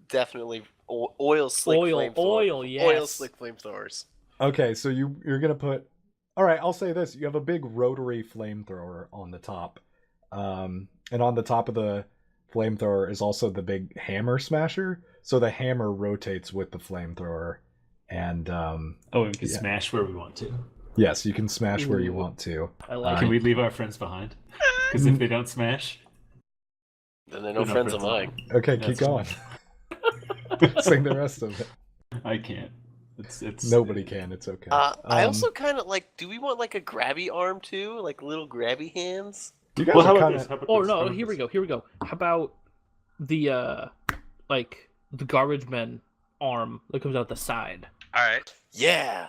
Definitely oil slick flamethrowers. Oil, yes. Oil slick flamethrowers. Okay, so you're gonna put. All right, I'll say this: you have a big rotary flamethrower on the top, and on the top of the flamethrower is also the big hammer smasher. So the hammer rotates with the flamethrower, and we can smash where we want to. yes, you can smash where you Ooh. want to. I like Can it. we leave our friends behind? Because if they don't smash, Then they're no They're friends of mine. Okay, keep That's going. Sing the rest of it. I can't. It's Nobody can. It's okay. I also kind of like. Do we want like a grabby arm too, like little grabby hands? You guys Well, how are about kind this? of. How about Oh this? How no, about here we this? go. How about the the garbage men arm that comes out the side? All right. Yeah.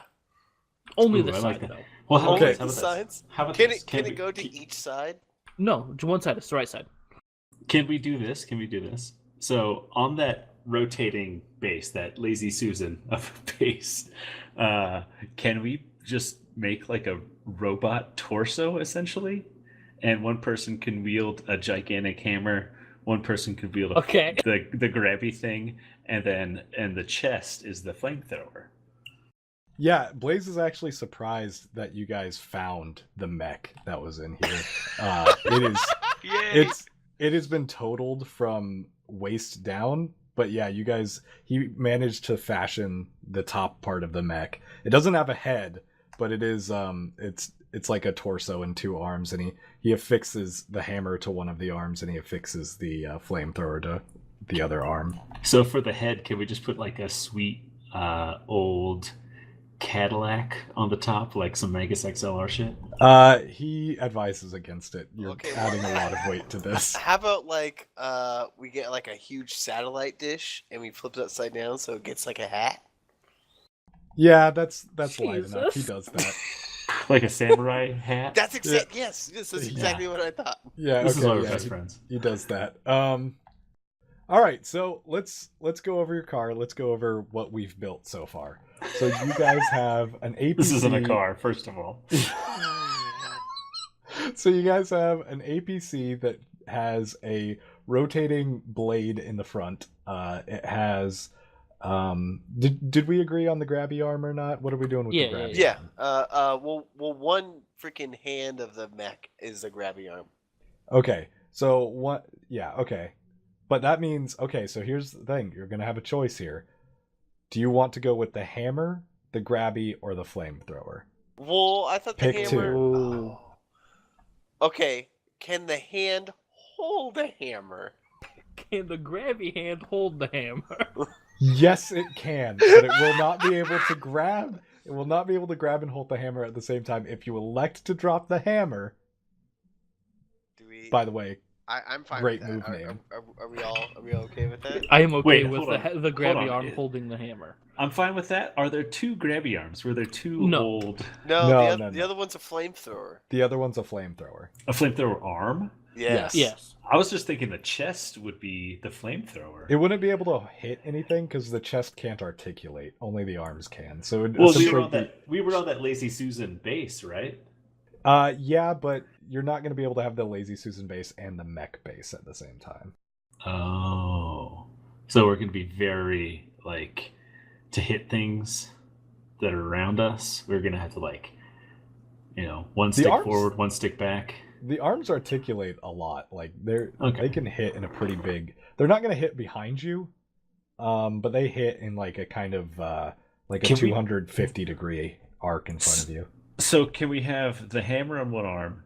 Only Ooh, the I side like that. though. Well, how Okay. about this? The How about this? sides. How about Can this? it we- go to each side? No, to one side. It's the right side. Can we do this? So on that rotating base, that lazy Susan of a base, can we just make like a robot torso essentially? And one person can wield a gigantic hammer. One person could wield Okay. the grabby thing, and the chest is the flamethrower. Yeah, Blaze is actually surprised that you guys found the mech that was in here. Yay! It has been totaled from waist down, but yeah, he managed to fashion the top part of the mech. It doesn't have a head, but it is it's like a torso and two arms, and he affixes the hammer to one of the arms, and he affixes the flamethrower to the other arm. So for the head, can we just put like a sweet old Cadillac on the top, like some Megas XLR shit? He advises against it. You're Okay. adding a lot of weight to this. How about like we get like a huge satellite dish and we flip it upside down so it gets like a hat? Yeah, that's light enough. He Jesus. does that. Like a samurai hat. That's exactly yes. This is exactly what I thought. Yeah, This okay, is why we're yeah, best friends. he does that. All right, so let's go over your car. Let's go over what we've built so far. So you guys have an APC. This isn't a car, first of all. So you guys have an APC that has a rotating blade in the front. It has. Did we agree on the grabby arm or not? What are we doing with the grabby Yeah. arm? Well, one freaking hand of the mech is the grabby arm. Okay, so what? Yeah, okay. But that means, okay, so here's the thing. You're going to have a choice here. Do you want to go with the hammer, the grabby, or the flamethrower? Well, I thought Pick the hammer... two. Oh. Okay, can the hand hold a hammer? Can the grabby hand hold the hammer? Yes, it can, but it will not be able to grab. It will not be able to grab and hold the hammer at the same time. If you elect to drop the hammer, by the way, I'm fine great with move that. name. Are we all okay with that? I am okay Wait, with hold on. the grabby Hold on. arm holding the hammer. I'm fine with that. Are there two grabby arms? Were there two No. old... No, No, the other one's a flamethrower. The other one's a flamethrower. A flamethrower arm? Yes. Yes. I was just thinking the chest would be the flamethrower. It wouldn't be able to hit anything because the chest can't articulate. Only the arms can. So it Well, essentially we were on that Lazy Susan base, right? yeah, but you're not going to be able to have the Lazy Susan base and the mech base at the same time. Oh. So we're going to be very, like, to hit things that are around us, we're going to have to, like, one stick forward, one stick back. The arms articulate a lot. Like, they can hit in a pretty big... They're not going to hit behind you, but they hit in, like, a kind of, like a 250-degree arc in front of you. So can we have the hammer on one arm,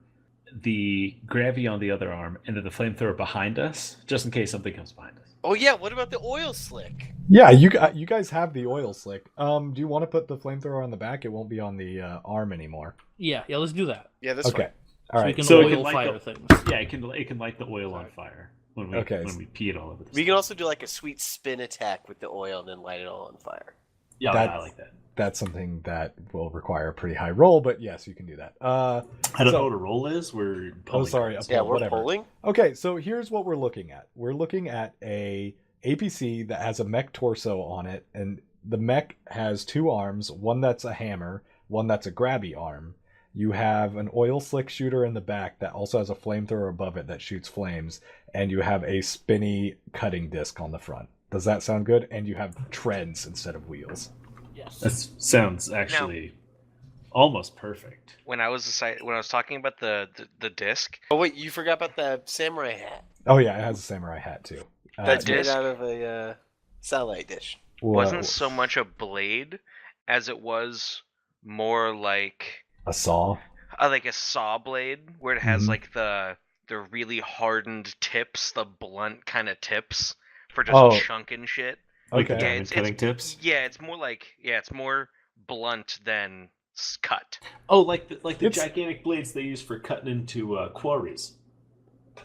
the grabby on the other arm, and then the flamethrower behind us, just in case something comes behind us? Oh yeah, what about the oil slick? Yeah, you guys have the oil slick. Do you want to put the flamethrower on the back? It won't be on the arm anymore. Yeah, let's do that. Yeah, that's okay. fine. All right. So we can it oil can fire light things. Yeah, it can light the oil on fire when we pee it all over the We can also do like a sweet spin attack with the oil and then light it all on fire. Yeah, I like that. That's something that will require a pretty high roll, but yes, you can do that. I don't know what a roll is. We're pulling. Oh, sorry. We're whatever. pulling. Okay, so here's what we're looking at. We're looking at a APC that has a mech torso on it, and the mech has two arms, one that's a hammer, one that's a grabby arm. You have an oil slick shooter in the back that also has a flamethrower above it that shoots flames, and you have a spinny cutting disc on the front. Does that sound good? And you have treads instead of wheels. Yes. That sounds actually almost perfect. When I was talking about the disc. Oh wait, you forgot about the samurai hat. Oh yeah, it has a samurai hat too. That's made disc out of a satellite dish. Wasn't so much a blade as it was more like a saw. Like a saw blade, where it has like the really hardened tips, the blunt kind of tips for just chunking shit. Like Okay. diamond cutting tips. Yeah, it's more like it's more blunt than cut. Oh, like the gigantic blades they use for cutting into quarries.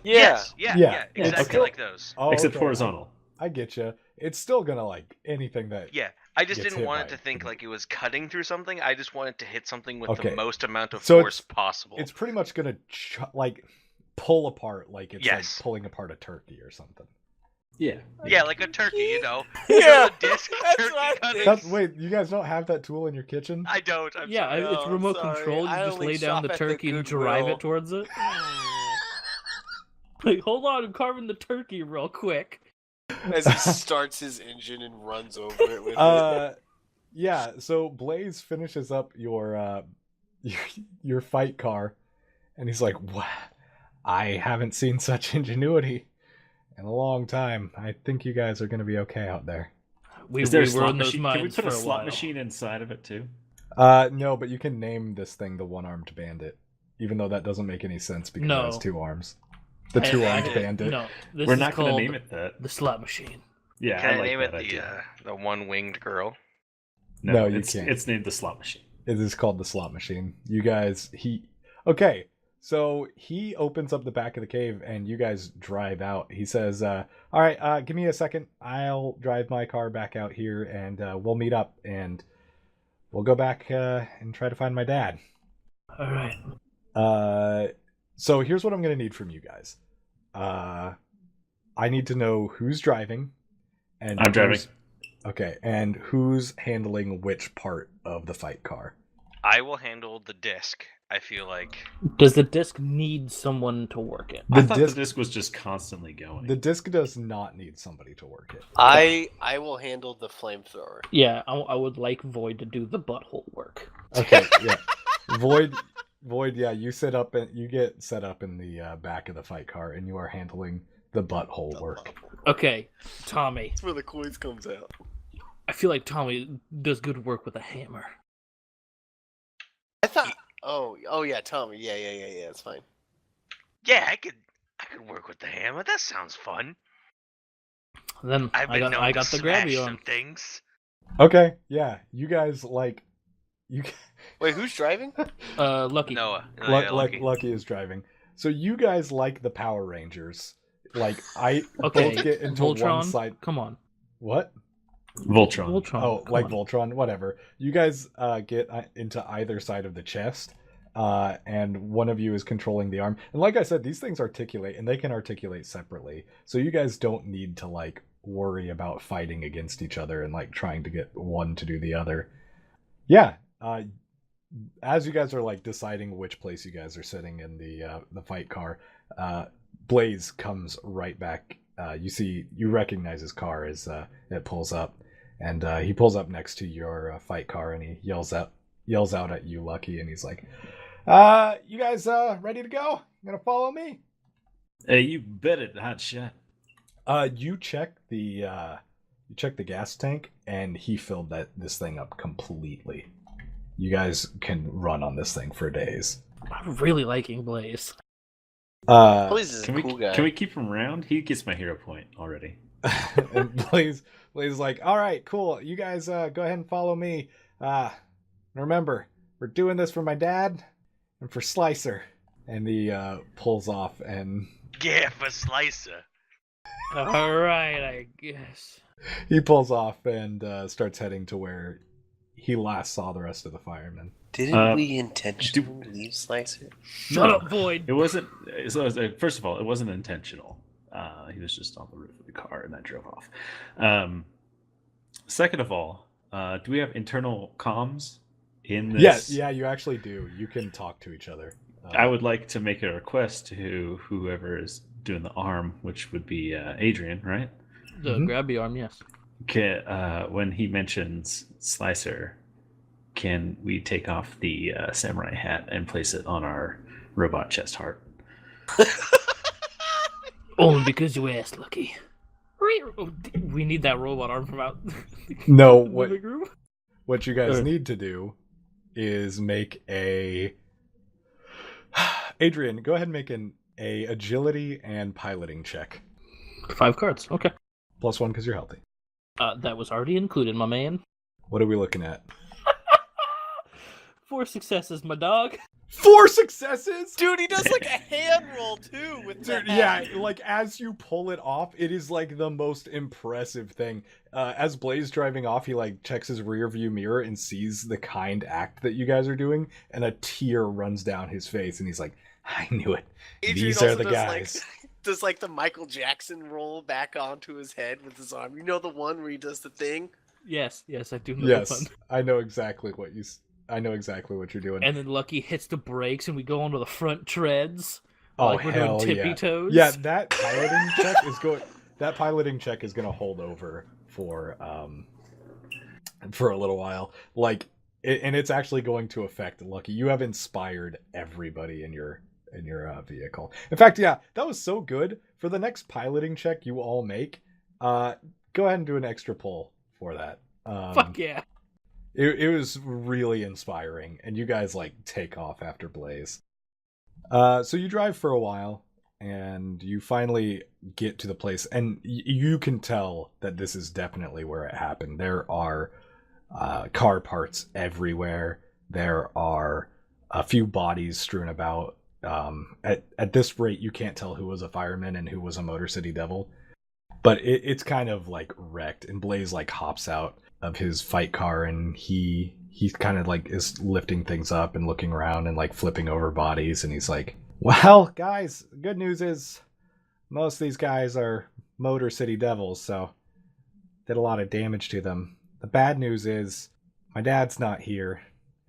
Yeah. Yeah, exactly like those. Oh, Except okay. horizontal. I get you. It's still gonna like anything that. Yeah, I just gets didn't hit want by it to it. think like it was cutting through something. I just wanted to hit something with Okay. the most amount of So force possible. It's pretty much gonna like pull apart, like it's like Yes. pulling apart a turkey or something. Yeah. Yeah, like a turkey, Yeah, the disc that's turkey what I cutters. think. Wait, you guys don't have that tool in your kitchen? I don't. I'm Yeah, sorry. No, it's remote sorry. control. You I just only lay down shop the at the turkey and drive Goodwill. it towards it. Like, hold on, I'm carving the turkey real quick. As he starts his engine and runs over it with it. Yeah. So Blaze finishes up your your fight car, and he's like, "What? I haven't seen such ingenuity in a long time. I think you guys are gonna be okay out there." Is there a we were slot in those machine? Can we mines put for a a slot while. machine inside of it too? No, but you can name this thing the One-Armed Bandit, even though that doesn't make any sense because No. it has two arms. The Two-Armed Bandit. No, this We're is not going to called name it that. the slot machine. Yeah, Can I, I like name that it idea. the one-winged girl? No, you it's, can't. It's named the slot machine. It is called the slot machine. You guys, okay. So he opens up the back of the cave, and you guys drive out. He says, "All right, give me a second. I'll drive my car back out here, and we'll meet up, and we'll go back and try to find my dad." All right. So here's what I'm gonna need from you guys. I need to know who's driving, and I'm driving. Okay, and who's handling which part of the fight car. I will handle the disc. I feel like. Does the disc need someone to work it? I thought the disc was just constantly going. The disc does not need somebody to work it. I will handle the flamethrower. Yeah, I would like Void to do the butthole work. Okay, yeah. Void, yeah, you get set up in the back of the fight car, and you are handling the butthole work. Okay, Tommy. That's where the coins comes out. I feel like Tommy does good work with a hammer. I thought. Oh yeah, Tommy. Yeah. It's fine. Yeah, I could work with the hammer. That sounds fun. Then I've been known I to got the smash grabby some on. things. Okay, yeah, you guys you. Wait, who's driving? Lucky. Noah. Lucky is driving. So you guys like the Power Rangers. Like Okay, both get into Voltron. one side. Come on. What? Voltron. Oh, come like on. Voltron, whatever. You guys get into either side of the chest, and one of you is controlling the arm. And like I said, these things articulate, and they can articulate separately. So you guys don't need to like worry about fighting against each other and like trying to get one to do the other. Yeah. As you guys are like deciding which place you guys are sitting in the fight car, Blaze comes right back. You recognize his car as it pulls up. And he pulls up next to your fight car, and he yells out at you, Lucky, and he's like, "You guys ready to go? You gonna follow me?" Hey, you bet it, hot shot. You check the gas tank, and he filled this thing up completely. You guys can run on this thing for days. I'm really liking Blaze. Blaze is a cool guy. Can we keep him around? He gets my hero point already. And Blaze is like, "All right, cool. You guys go ahead and follow me. Remember, we're doing this for my dad and for Slicer." And he pulls off and Yeah, for Slicer. All right, I guess. he pulls off and starts heading to where he last saw the rest of the firemen. Didn't we intentionally leave Slicer? Shut up, Void. It wasn't. So first of all, it wasn't intentional. He was just on the roof of the car, and I drove off. Second of all, do we have internal comms in this? Yes, yeah, you actually do. You can talk to each other. I would like to make a request to whoever is doing the arm, which would be Adrian, right? The grabby arm, yes. When he mentions Slicer, can we take off the samurai hat and place it on our robot chest heart? Only because you asked, Lucky. We need that robot arm from out. No, the living room. what you guys need to do is make a... Adrian, go ahead and make a agility and piloting check. 5 cards. Okay. +1 because you're healthy. That was already included, my man. What are we looking at? 4 successes, my dog. 4 successes? Dude, he does like a hand roll too with Dude, that. yeah, like as you pull it off, it is like the most impressive thing. As Blaze driving off, he like checks his rear view mirror and sees the kind act that you guys are doing, and a tear runs down his face, and he's like, "I knew it. Adrian These are also the does, guys." Does like the Michael Jackson roll back onto his head with his arm. You know the one where he does the thing? Yes, I do know Yes, that one. I know exactly what you're doing. And then Lucky hits the brakes, and we go onto the front treads. Oh, like we're doing hell tippy yeah. toes. Yeah, that piloting check is going to hold over for a little while. Like, and it's actually going to affect Lucky. You have inspired everybody in your vehicle. In fact, yeah, that was so good. For the next piloting check you all make, go ahead and do an extra pull for that. Fuck yeah. It was really inspiring, and you guys like take off after Blaze. So you drive for a while, and you finally get to the place, and you can tell that this is definitely where it happened. There are car parts everywhere. There are a few bodies strewn about. At this rate, you can't tell who was a fireman and who was a Motor City Devil. But it's kind of like wrecked, and Blaze like hops out of his fight car, and he he kind of like is lifting things up and looking around and like flipping over bodies, and he's like, well, guys, good news is most of these guys are Motor City Devils, so did a lot of damage to them. The bad news is my dad's not here,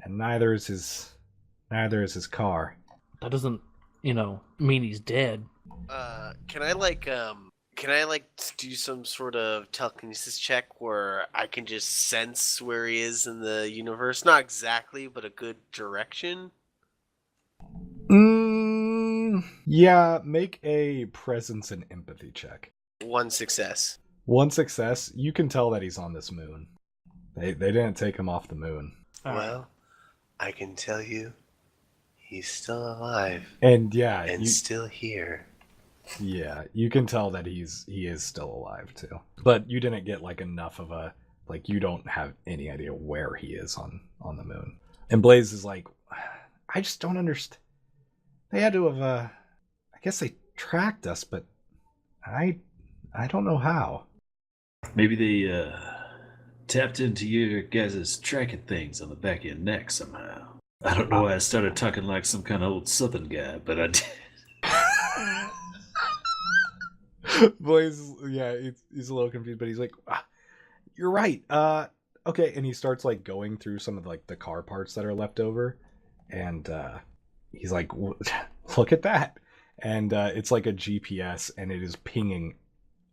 and neither is his car. That doesn't, mean he's dead. Can I do some sort of telekinesis check where I can just sense where he is in the universe? Not exactly, but a good direction. Yeah, make a presence and empathy check. 1 success. 1 success. You can tell that he's on this moon. They didn't take him off the moon. Well, I can tell you, he's still alive. And yeah, and still here. Yeah, you can tell that he is still alive too. But you didn't get like enough of a you don't have any idea where he is on the moon. And Blaze is like, I just don't understand. They had to have I guess they tracked us, but I don't know how. Maybe they tapped into your guys' tracking things on the back of your neck somehow. I don't know why I started talking like some kind of old Southern guy, but I did. Blaze, yeah, he's a little confused, but he's like, you're right. Okay, and he starts like going through some of like the car parts that are left over, and he's like, look at that, and it's like a GPS, and it is pinging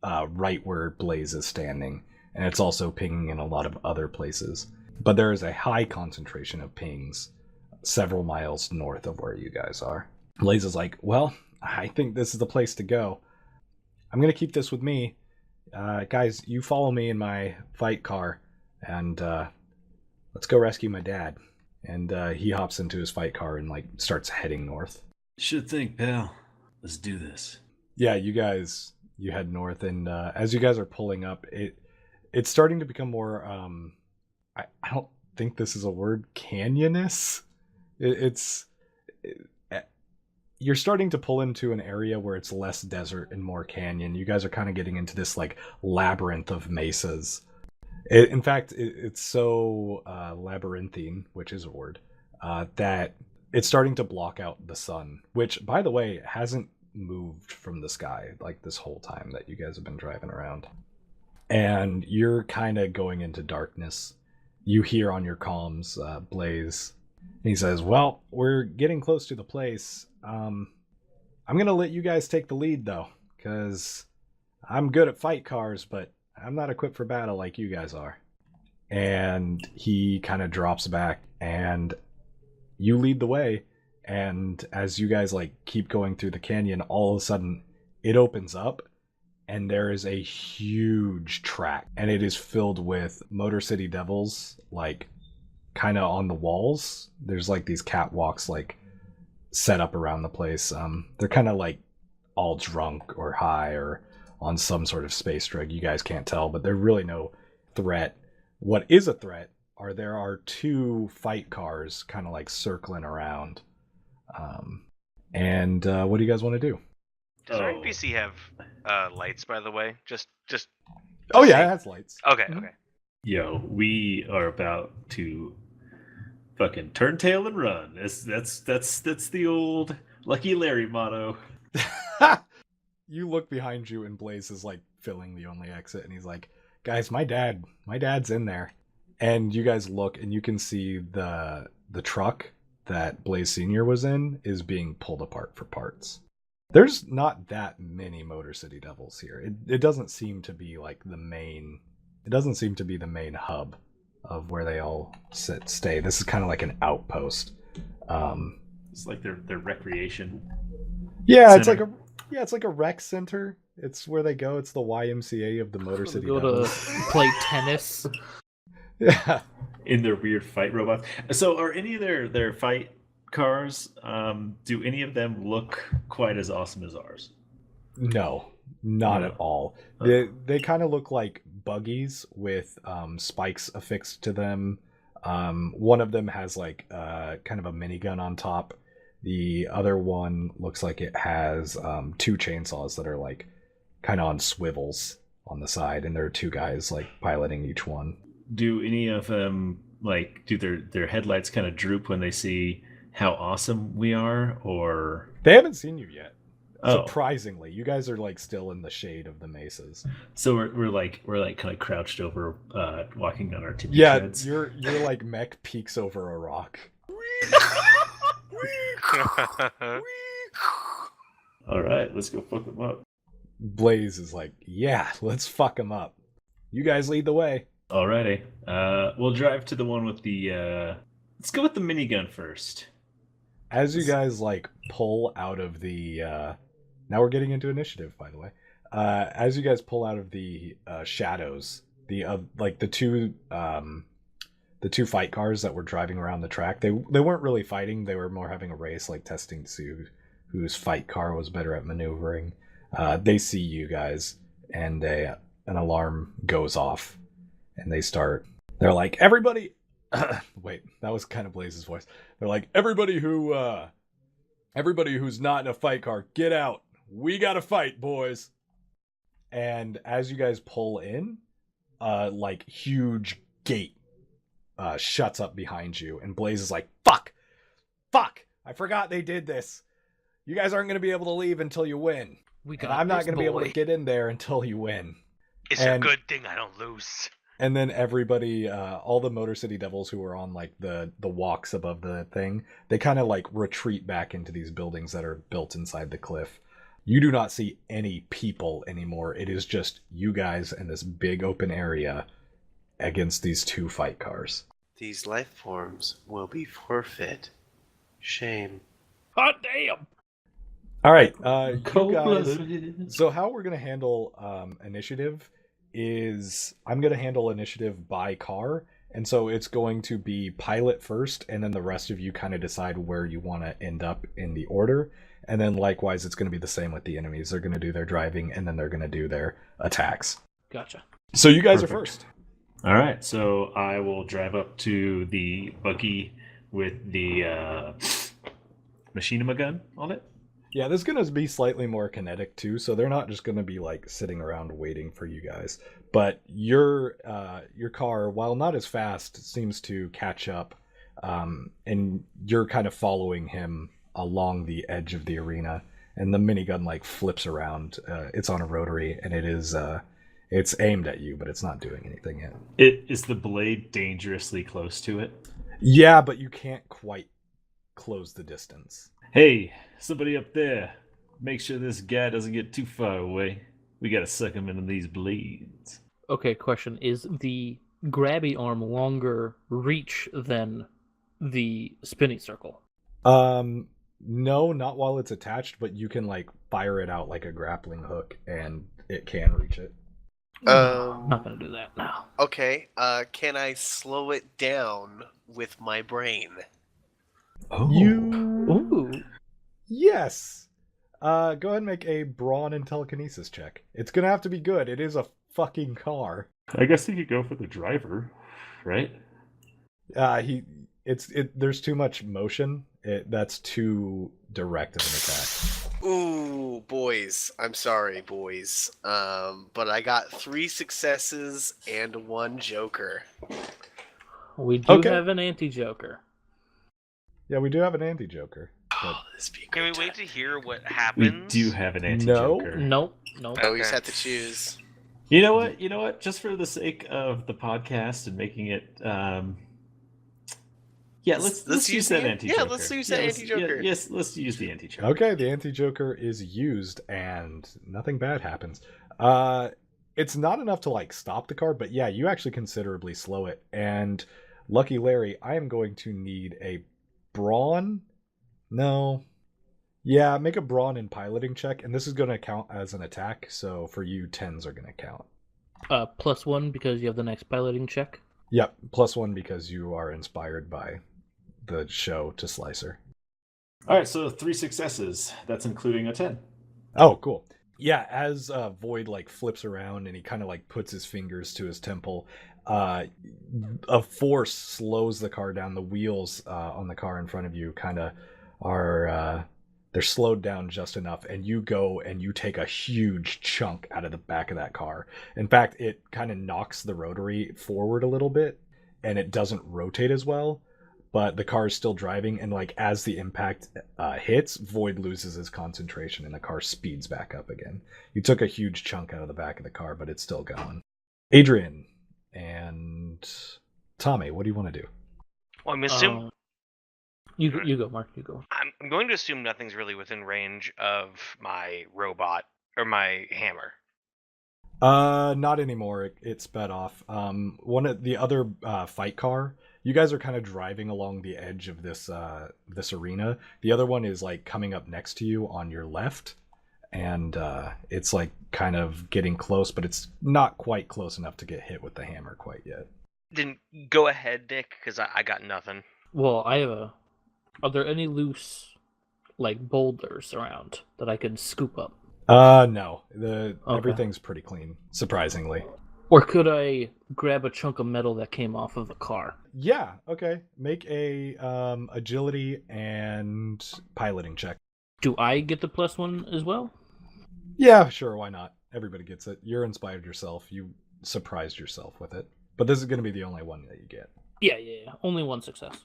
right where Blaze is standing, and it's also pinging in a lot of other places, but there is a high concentration of pings several miles north of where you guys are. Blaze is like, well, I think this is the place to go. I'm going to keep this with me. Guys, you follow me in my fight car, and let's go rescue my dad. And he hops into his fight car and like starts heading north. Sure thing, pal. Let's do this. Yeah, you head north, and as you guys are pulling up, it's starting to become more, I don't think this is a word, canyonous. You're starting to pull into an area where it's less desert and more canyon. You guys are kind of getting into this like labyrinth of mesas. In fact, it's so labyrinthine, which is a word, that it's starting to block out the sun, which, by the way, hasn't moved from the sky like this whole time that you guys have been driving around. And you're kind of going into darkness. You hear on your comms Blaze. And he says, well, we're getting close to the place. I'm going to let you guys take the lead, though, because I'm good at fight cars, but I'm not equipped for battle like you guys are. And he kind of drops back, and you lead the way. And as you guys like keep going through the canyon, all of a sudden it opens up, and there is a huge track, and it is filled with Motor City Devils, like kind of on the walls. There's like these catwalks like set up around the place. They're kind of like all drunk or high or on some sort of space drug. You guys can't tell, but they're really no threat. What is a threat there are 2 fight cars kind of like circling around. And what do you guys want to do? Does our NPC have lights, by the way? Just. Oh yeah, it has lights. Okay, Mhm. okay. Yo, we are about to fucking turn tail and run. That's the old Lucky Larry motto. You look behind you, and Blaze is like filling the only exit, and he's like, guys, my dad's in there. And you guys look, and you can see the truck that Blaze Senior was in is being pulled apart for parts. There's not that many Motor City Devils here. It doesn't seem to be like the main hub of where they all stay. This is kind of like an outpost. It's like their recreation. Yeah, center. it's like a rec center. It's where they go. It's the YMCA of the Motor City Go Devils. to play tennis. Yeah. In their weird fight robots. So are any of their fight cars, do any of them look quite as awesome as ours? No, not at all. They kind of look like buggies with spikes affixed to them. One of them has like kind of a minigun on top. The other one looks like it has 2 chainsaws that are like kind of on swivels on the side, and there are 2 guys like piloting each one. Do any of them like, do their headlights kind of droop when they see how awesome we are, or They haven't seen you yet. oh, Surprisingly, you guys are like still in the shade of the mesas. so we're like kind of crouched over, walking on our tippy Yeah, treads. your like mech peeks over a rock. All right, let's go fuck them up. Blaze is like, yeah, let's fuck them up. You guys lead the way. Alrighty, we'll drive to the one with the. Let's go with the minigun first. As you guys like pull out of the now we're getting into initiative, by the way. As you guys pull out of the shadows, the two fight cars that were driving around the track, they weren't really fighting, they were more having a race, like testing to see whose fight car was better at maneuvering. They see you guys, and an alarm goes off, and they're like, everybody. Wait, that was kind of Blaze's voice. They're like, everybody who's not in a fight car, get out. We gotta fight, boys. And as you guys pull in, like huge gate shuts up behind you, and Blaze is like, fuck, I forgot they did this. You guys aren't gonna be able to leave until you win. And I'm not gonna be able to get in there until you win. It's a good thing I don't lose. And then everybody, all the Motor City Devils who are on like the walks above the thing, they kind of like retreat back into these buildings that are built inside the cliff. You do not see any people anymore. It is just you guys in this big open area against these two fight cars. These life forms will be forfeit. Shame. Hot damn! All right, you guys. So how we're gonna handle initiative is I'm going to handle initiative by car, and so it's going to be pilot first, and then the rest of you kind of decide where you want to end up in the order, and then likewise it's going to be the same with the enemies. They're going to do their driving, and then they're going to do their attacks. Gotcha. So you guys Perfect. are first. All right, so I will drive up to the buggy with the machinima gun on it. Yeah, this is going to be slightly more kinetic too, so they're not just going to be like sitting around waiting for you guys. But your car, while not as fast, seems to catch up, and you're kind of following him along the edge of the arena. And the minigun like flips around. It's on a rotary, and it's aimed at you, but it's not doing anything yet. Is the blade dangerously close to it? Yeah, but you can't quite close the distance. Hey, somebody up there, make sure this guy doesn't get too far away. We gotta suck him into these blades. Okay, question. Is the grabby arm longer reach than the spinning circle? No, not while it's attached, but you can like fire it out like a grappling hook, and it can reach it. I'm not gonna do that now. Okay, can I slow it down with my brain? Oh. Ooh. Yes. Go ahead and make a brawn and telekinesis check. It's gonna have to be good. It is a fucking car. I guess he could go for the driver, right? There's too much motion. That's too direct of an attack. Ooh, boys. I'm sorry, boys. But I got 3 successes and 1 joker. We do Okay. have an anti-joker. Yeah, we do have an anti-joker. Oh, this be Can we good. wait to hear what We happens? do have an anti-joker. Nope. Oh, you just Okay. have to choose. You know what? Just for the sake of the podcast and making it, yeah, let's use that anti-joker. Yeah, let's use that anti-joker. Yes, let's use the anti-joker. Okay, the anti-joker is used, and nothing bad happens. It's not enough to like stop the car, but yeah, you actually considerably slow it. And Lucky Larry, I am going to need a brawn. No. Yeah, make a brawn and piloting check, and this is going to count as an attack, so for you, 10s are going to count. +1 because you have the next piloting check. Yep, +1 because you are inspired by the show to Slicer. All right, so 3 successes. That's including a 10. Oh, cool. Yeah, as Void like flips around and he kind of like puts his fingers to his temple, a force slows the car down. The wheels on the car in front of you kind of are they're slowed down just enough, and you go and you take a huge chunk out of the back of that car. In fact, it kind of knocks the rotary forward a little bit, and it doesn't rotate as well, but the car is still driving, and like as the impact hits, Void loses his concentration and the car speeds back up again. You took a huge chunk out of the back of the car, but it's still going. Adrian and Tommy, what do you want to do? Well, I'm assuming you go, Mark. You go. I'm going to assume nothing's really within range of my robot or my hammer. Not anymore. It sped off. One of the other fight car. You guys are kind of driving along the edge of this arena. The other one is like coming up next to you on your left, and it's like kind of getting close, but it's not quite close enough to get hit with the hammer quite yet. Then go ahead, Nick, because I got nothing. Well, I have a. Are there any loose, like boulders around that I could scoop up? No. Okay. Everything's pretty clean, surprisingly. Or could I grab a chunk of metal that came off of the car? Yeah. Okay. Make a agility and piloting check. Do I get the +1 as well? Yeah, sure. Why not? Everybody gets it. You're inspired yourself. You surprised yourself with it. But this is going to be the only one that you get. Yeah. Only one success.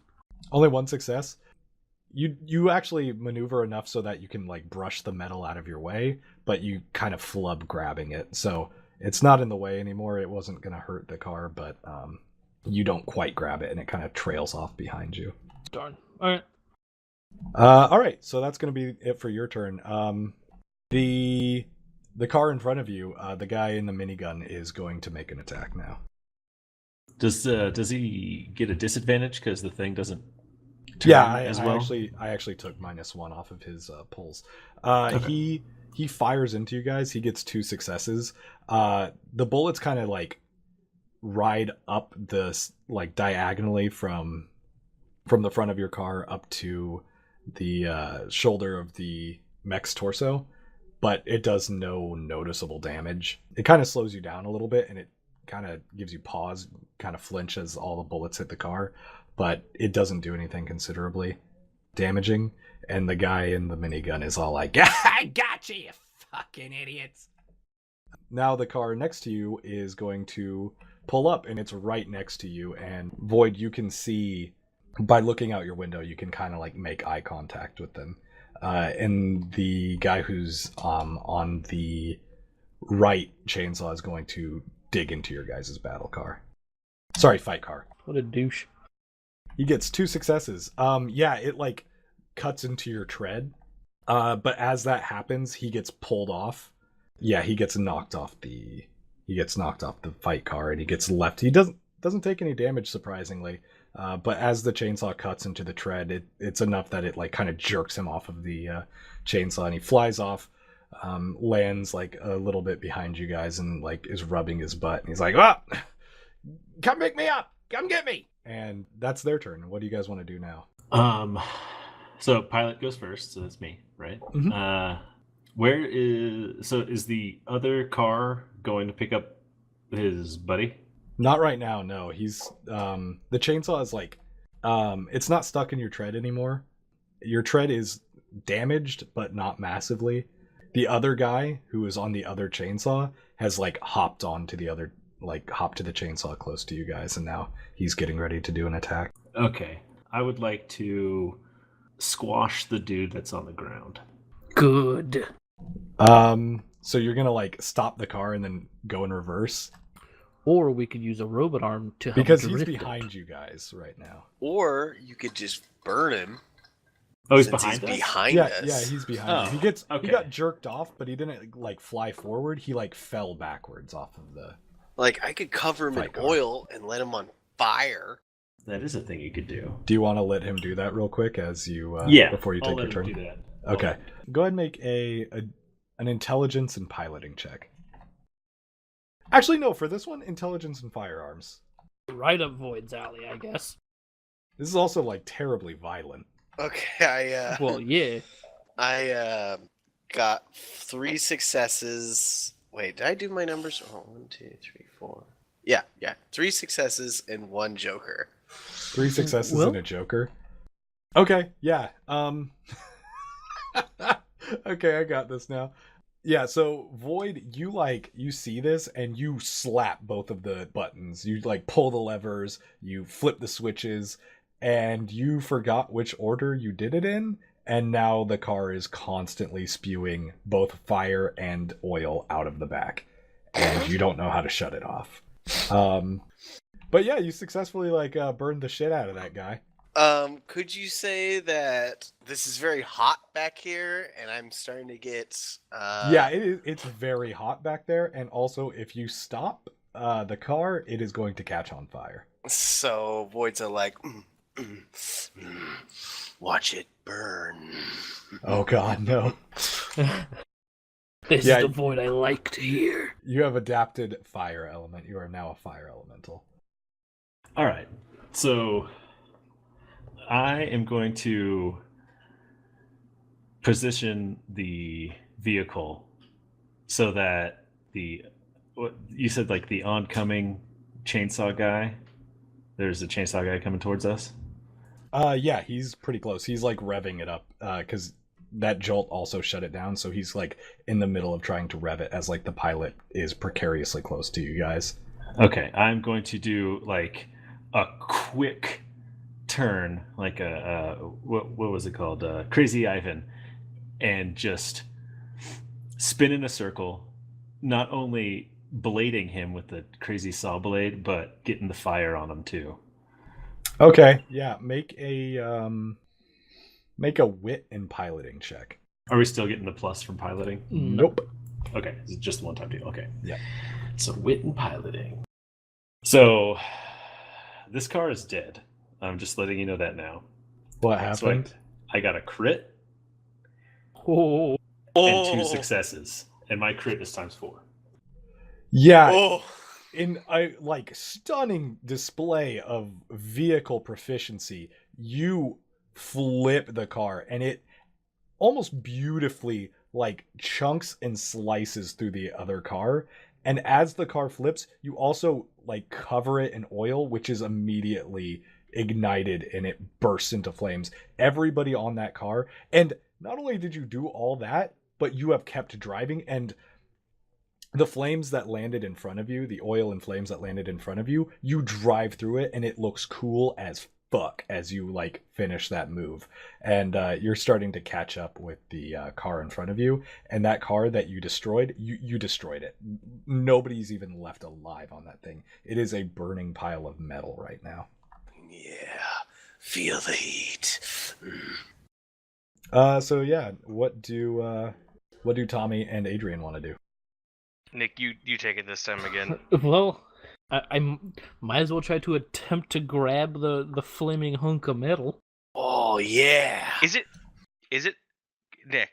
Only one success. You actually maneuver enough so that you can like brush the metal out of your way, but you kind of flub grabbing it. So it's not in the way anymore. It wasn't going to hurt the car, but you don't quite grab it, and it kind of trails off behind you. Darn. All right. All right. So that's going to be it for your turn. The car in front of you, the guy in the minigun, is going to make an attack now. Does he get a disadvantage because the thing doesn't turn as well? I actually took -1 off of his pulls. Okay. He fires into you guys. He gets 2 successes. The bullets kind of like ride up this like diagonally from the front of your car up to the shoulder of the mech's torso, but it does no noticeable damage. It kind of slows you down a little bit, and it kind of gives you pause, kind of flinch as all the bullets hit the car, but it doesn't do anything considerably damaging. And the guy in the minigun is all like, I got you fucking idiots. Now the car next to you is going to pull up, and it's right next to you. And Void, you can see by looking out your window, you can kind of like make eye contact with them. And the guy who's on the right chainsaw is going to dig into your guys' fight car. What a douche. He gets 2 successes. It like cuts into your tread. But as that happens, he gets pulled off. Yeah, he gets knocked off the fight car, and he gets left. He doesn't take any damage, surprisingly. But as the chainsaw cuts into the tread, it's enough that it like kind of jerks him off of the chainsaw, and he flies off, lands like a little bit behind you guys, and like is rubbing his butt, and he's like, "Oh, come pick me up, come get me!" And that's their turn. What do you guys want to do now? So pilot goes first, so that's me, right? Mm-hmm. Is the other car going to pick up his buddy? Not right now, no. He's the chainsaw is like it's not stuck in your tread anymore. Your tread is damaged, but not massively. The other guy who is on the other chainsaw has like hopped to the chainsaw close to you guys, and now he's getting ready to do an attack. Okay. I would like to squash the dude that's on the ground. Good. So you're gonna like stop the car and then go in reverse? Or we could use a robot arm to help because he's drift behind it. you guys right now. Or you could just burn him. Oh, he's since behind us? behind us. Yeah, he's behind you. Okay. He got jerked off, but he didn't like fly forward. He like fell backwards off of the. Like I could cover him in Fight car. oil and let him on fire. That is a thing you could do. Do you want to let him do that real quick as you before you I'll take let your him turn? do that. Okay. Go ahead and make an intelligence and piloting check. Actually, no. For this one, intelligence and firearms. Right up Void's alley, I guess. This is also like terribly violent. Okay, Well, yeah. I got 3 successes. Wait, did I do my numbers? Oh, 1, 2, 3, 4. Yeah. 3 successes and 1 joker. 3 successes and a joker. Okay, yeah. Okay, I got this now. Yeah, so Void, you see this and you slap both of the buttons. You like pull the levers, you flip the switches, and you forgot which order you did it in, and now the car is constantly spewing both fire and oil out of the back. And you don't know how to shut it off. But yeah, you successfully burned the shit out of that guy. Could you say that this is very hot back here, and I'm starting to get Yeah, it's very hot back there, and also if you stop the car, it is going to catch on fire. So Voids are like, watch it burn. Oh god, no. This Yeah. is the void I like to hear. You have adapted fire element. You are now a fire elemental. All right. So I am going to position the vehicle so that what you said, like the oncoming chainsaw guy. There's a chainsaw guy coming towards us. Yeah, he's pretty close. He's like revving it up because that jolt also shut it down. So he's like in the middle of trying to rev it as like the pilot is precariously close to you guys. Okay, I'm going to do like a quick turn, like what was it called? Crazy Ivan, and just spin in a circle, not only blading him with the crazy saw blade, but getting the fire on him too. Okay, yeah, make a wit and piloting check. Are we still getting the plus from piloting? Nope. Okay, it's just one time deal. Okay. Yeah. So wit and piloting. So this car is dead. I'm just letting you know that now. What So happened? I got a crit Oh, and 2 successes, and my crit is ×4. Yeah, Oh, in a like stunning display of vehicle proficiency, you flip the car and it almost beautifully like chunks and slices through the other car. And as the car flips, you also like cover it in oil, which is immediately ignited and it bursts into flames. Everybody on that car. And not only did you do all that, but you have kept driving, and the flames that landed in front of you, the oil and flames that landed in front of you, you drive through it and it looks cool as fuck as you like finish that move. And you're starting to catch up with the car in front of you, and that car that you destroyed, you destroyed it. Nobody's even left alive on that thing. It is a burning pile of metal right now. yeah. Feel the heat. So yeah, what do Tommy and Adrian want to do? Nick, you take it this time again. well, I might as well try to attempt to grab the flaming hunk of metal. Oh, yeah. Is it Nick?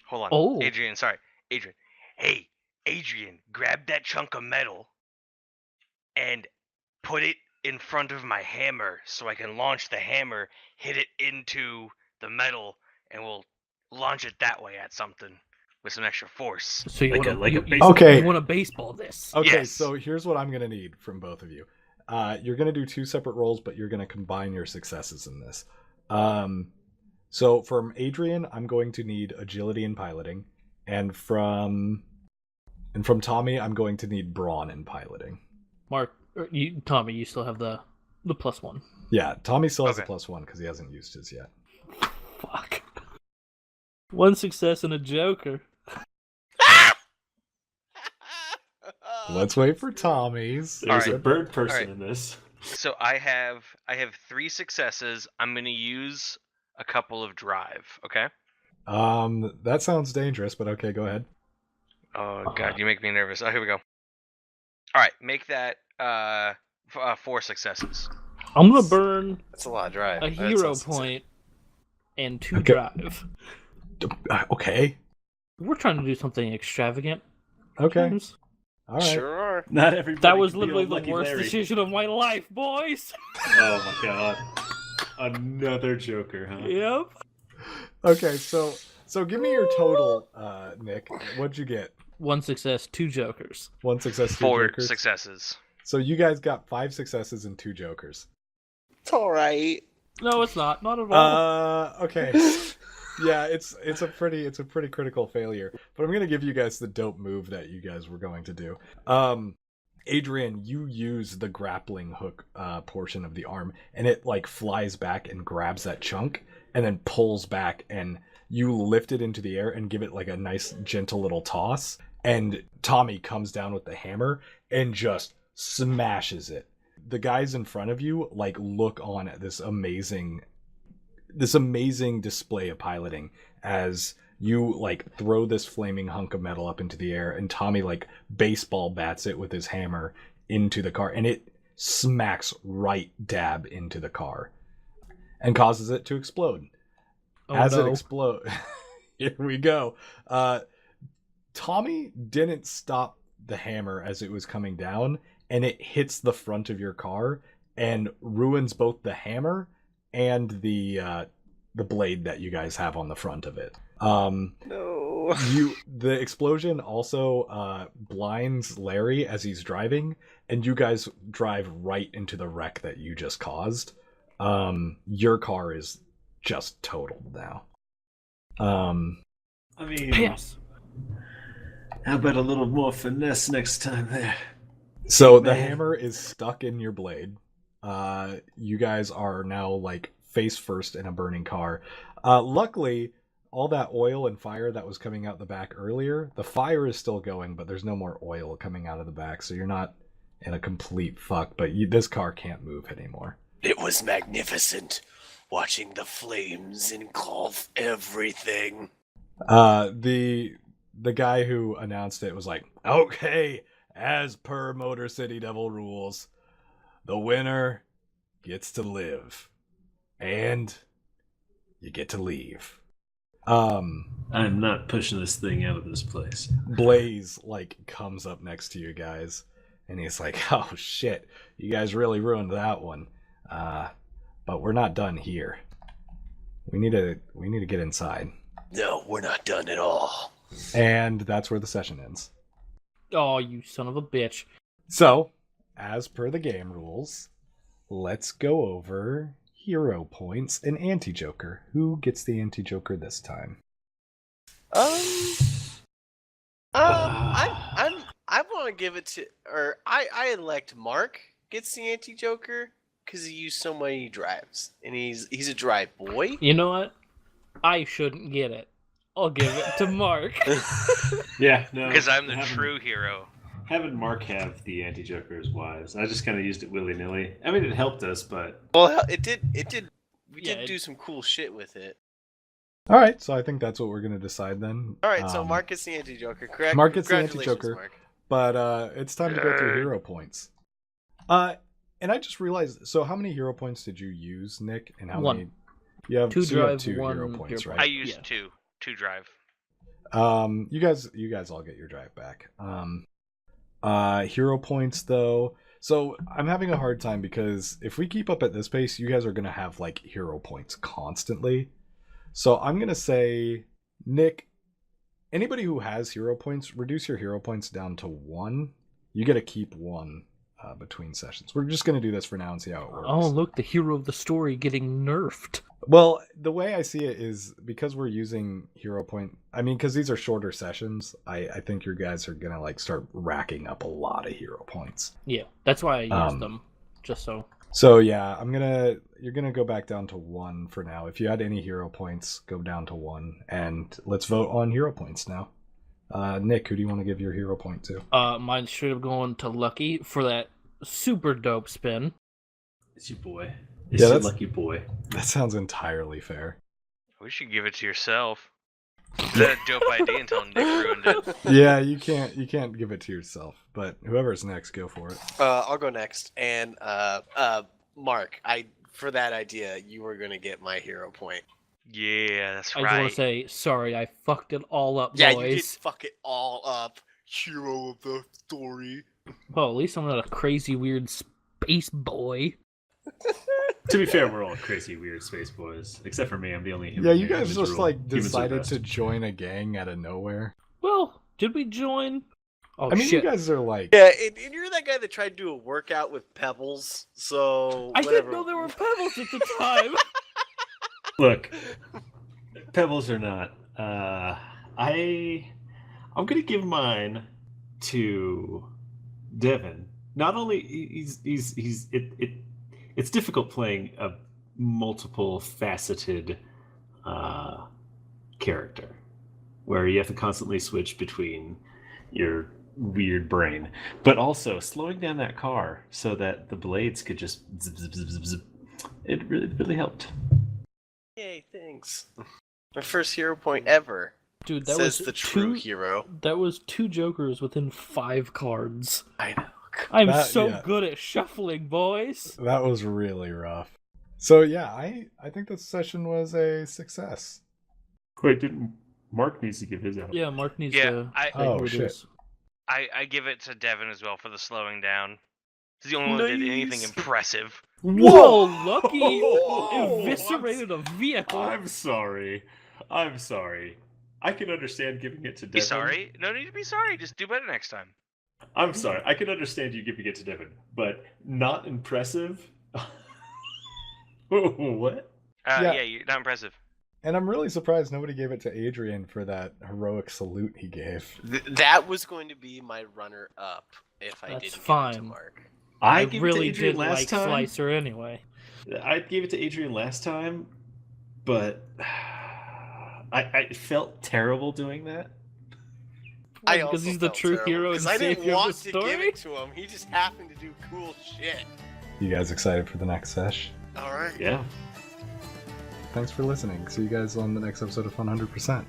Hold on. Oh. Adrian, sorry. Adrian. Hey, Adrian, grab that chunk of metal and put it in front of my hammer so I can launch the hammer, hit it into the metal, and we'll launch it that way at something with some extra force. So you Like want a to baseball. Okay. You want to baseball this? Okay, Yes. so here's what I'm going to need from both of you. You're going to do 2 separate rolls, but you're going to combine your successes in this. So from Adrian, I'm going to need agility and piloting, and from Tommy, I'm going to need brawn and piloting. Tommy, you still have the +1. Yeah, Tommy still has a Okay. +1 because he hasn't used his yet. Fuck. 1 success and a joker. Let's wait for Tommy's. There's a Alright. bird person Alright. in this. So I have 3 successes. I'm gonna use a couple of drive. Okay. That sounds dangerous, but okay, go ahead. Oh god, you make me nervous. Oh, here we go. All right, make that 4 successes. I'm gonna burn That's a lot of drive. a That's hero awesome. point and 2 Okay. drive. Okay. We're trying to do something extravagant. Okay. James. All right. Sure are. Not everybody. That was can be literally a the Lucky worst Larry. decision of my life, boys. Oh my god. Another Joker, huh? Yep. Okay, so give me your total, Nick. What'd you get? 1 success, 2 jokers. 1 success, 2 4 jokers. successes. So you guys got 5 successes and 2 jokers. It's all right. No, it's not. Not at all. Okay. Yeah, it's a pretty critical failure. But I'm gonna give you guys the dope move that you guys were going to do. Adrian, you use the grappling hook portion of the arm, and it like flies back and grabs that chunk, and then pulls back, and you lift it into the air and give it like a nice gentle little toss. And Tommy comes down with the hammer and just smashes it. The guys in front of you like look on at this amazing display of piloting as you like throw this flaming hunk of metal up into the air, and Tommy like baseball bats it with his hammer into the car, and it smacks right dab into the car and causes it to explode. It explodes, here we go. Tommy didn't stop the hammer as it was coming down, and it hits the front of your car and ruins both the hammer and the blade that you guys have on the front of it. No. The explosion also blinds Larry as he's driving, and you guys drive right into the wreck that you just caused. Your car is just totaled now. I mean, Pass. How about a little more finesse next time there? So the hammer is stuck in your blade. You guys are now like face first in a burning car. Luckily, all that oil and fire that was coming out the back earlier, the fire is still going, but there's no more oil coming out of the back, so you're not in a complete fuck, but this car can't move anymore. It was magnificent watching the flames engulf everything. The guy who announced it was like, okay, as per Motor City Devil rules, the winner gets to live. And you get to leave. I'm not pushing this thing out of this place. Blaze like comes up next to you guys, and he's like, oh shit, you guys really ruined that one. But we're not done here. We need to get inside. No, we're not done at all. And that's where the session ends. Oh, you son of a bitch. So, as per the game rules, let's go over hero points and anti-Joker. Who gets the anti-Joker this time? I want to give it to, or I elect Mark gets the anti-Joker because he used so many drives, and he's a drive boy. You know what? I shouldn't get it. I'll give it to Mark. Yeah, no. Because I'm the true hero. Having Mark have the anti-Joker is wise. I just kind of used it willy-nilly. I mean, it helped us, but... Well, it did. We did do some cool shit with it. All right, so I think that's what we're going to decide then. All right, so Mark gets the anti-Joker, correct? Mark gets the anti-Joker, Mark. But it's time to go through hero points. And I just realized, so how many hero points did you use, Nick? And how one. many? You have two so you have drive, two one hero points, hero right? I used two drive. You guys all get your drive back. Hero points though. So I'm having a hard time because if we keep up at this pace, you guys are gonna have like hero points constantly. So I'm gonna say, Nick, anybody who has hero points, reduce your hero points down to 1. You get to keep 1 between sessions. We're just gonna do this for now and see how it works. Oh, look, the hero of the story getting nerfed. Well, the way I see it is because we're using hero point. I mean, because these are shorter sessions, I think your guys are gonna like start racking up a lot of hero points. Yeah, that's why I used them, just so. So yeah, you're gonna go back down to 1 for now. If you had any hero points, go down to 1, and let's vote on hero points now. Nick, who do you want to give your hero point to? Mine's straight up going to Lucky for that super dope spin. It's your boy. It's your lucky boy. That sounds entirely fair. We should give it to yourself. That a dope idea until Nick ruined it. Yeah, you can't give it to yourself. But whoever's next, go for it. I'll go next. And Mark, for that idea, you were gonna get my hero point. Yeah, that's I right. just want to say sorry. I fucked it all up, Yeah, boys. you did fuck it all up. Hero of the story. Well, at least I'm not a crazy weird space boy. To be fair, we're all crazy, weird space boys. Except for me, I'm the only human. Yeah, you here. guys Humans just rule. like Humans are decided best. to join a gang out of nowhere. Well, did we join? Oh, I mean, shit. you guys are like... Yeah, and you're that guy that tried to do a workout with pebbles, so... I whatever. didn't know there were pebbles at the time. Look, Pebbles or not, I'm gonna give mine to Devin. Not only it's difficult playing a multiple faceted character where you have to constantly switch between your weird brain, but also slowing down that car so that the blades could just zip, zip, zip, zip, zip. It really helped. Yay, thanks. My first hero point ever. Dude, that Says was the true two, hero. That was 2 jokers within 5 cards. I know. I'm That- so yeah. good at shuffling, boys. That was really rough. So yeah, I think this session was a success. Wait, didn't Mark needs to give his out? Yeah, Mark needs Yeah, to. I- say Oh, who it shit. is. I give it to Devin as well for the slowing down. He's the only one that did anything Nice. impressive. Whoa, Lucky Whoa! eviscerated a vehicle. I'm sorry. I can understand giving it to Devin. Be sorry. No need to be sorry. Just do better next time. I'm sorry. I can understand you giving it to Devin, but not impressive. What? Yeah, you're not impressive. And I'm really surprised nobody gave it to Adrian for that heroic salute he gave. That was going to be my runner-up if I That's didn't give it to fine. Mark. I really gave it to Adrian did last like time. Slicer anyway. I gave it to Adrian last time, but I felt terrible doing that. I Because also he's the felt true terrible, hero and 'cause I didn't savior of want the to give story. it to him. He just happened to do cool shit. You guys excited for the next sesh? All right. Yeah. Thanks for listening. See you guys on the next episode of Funhundred Percent.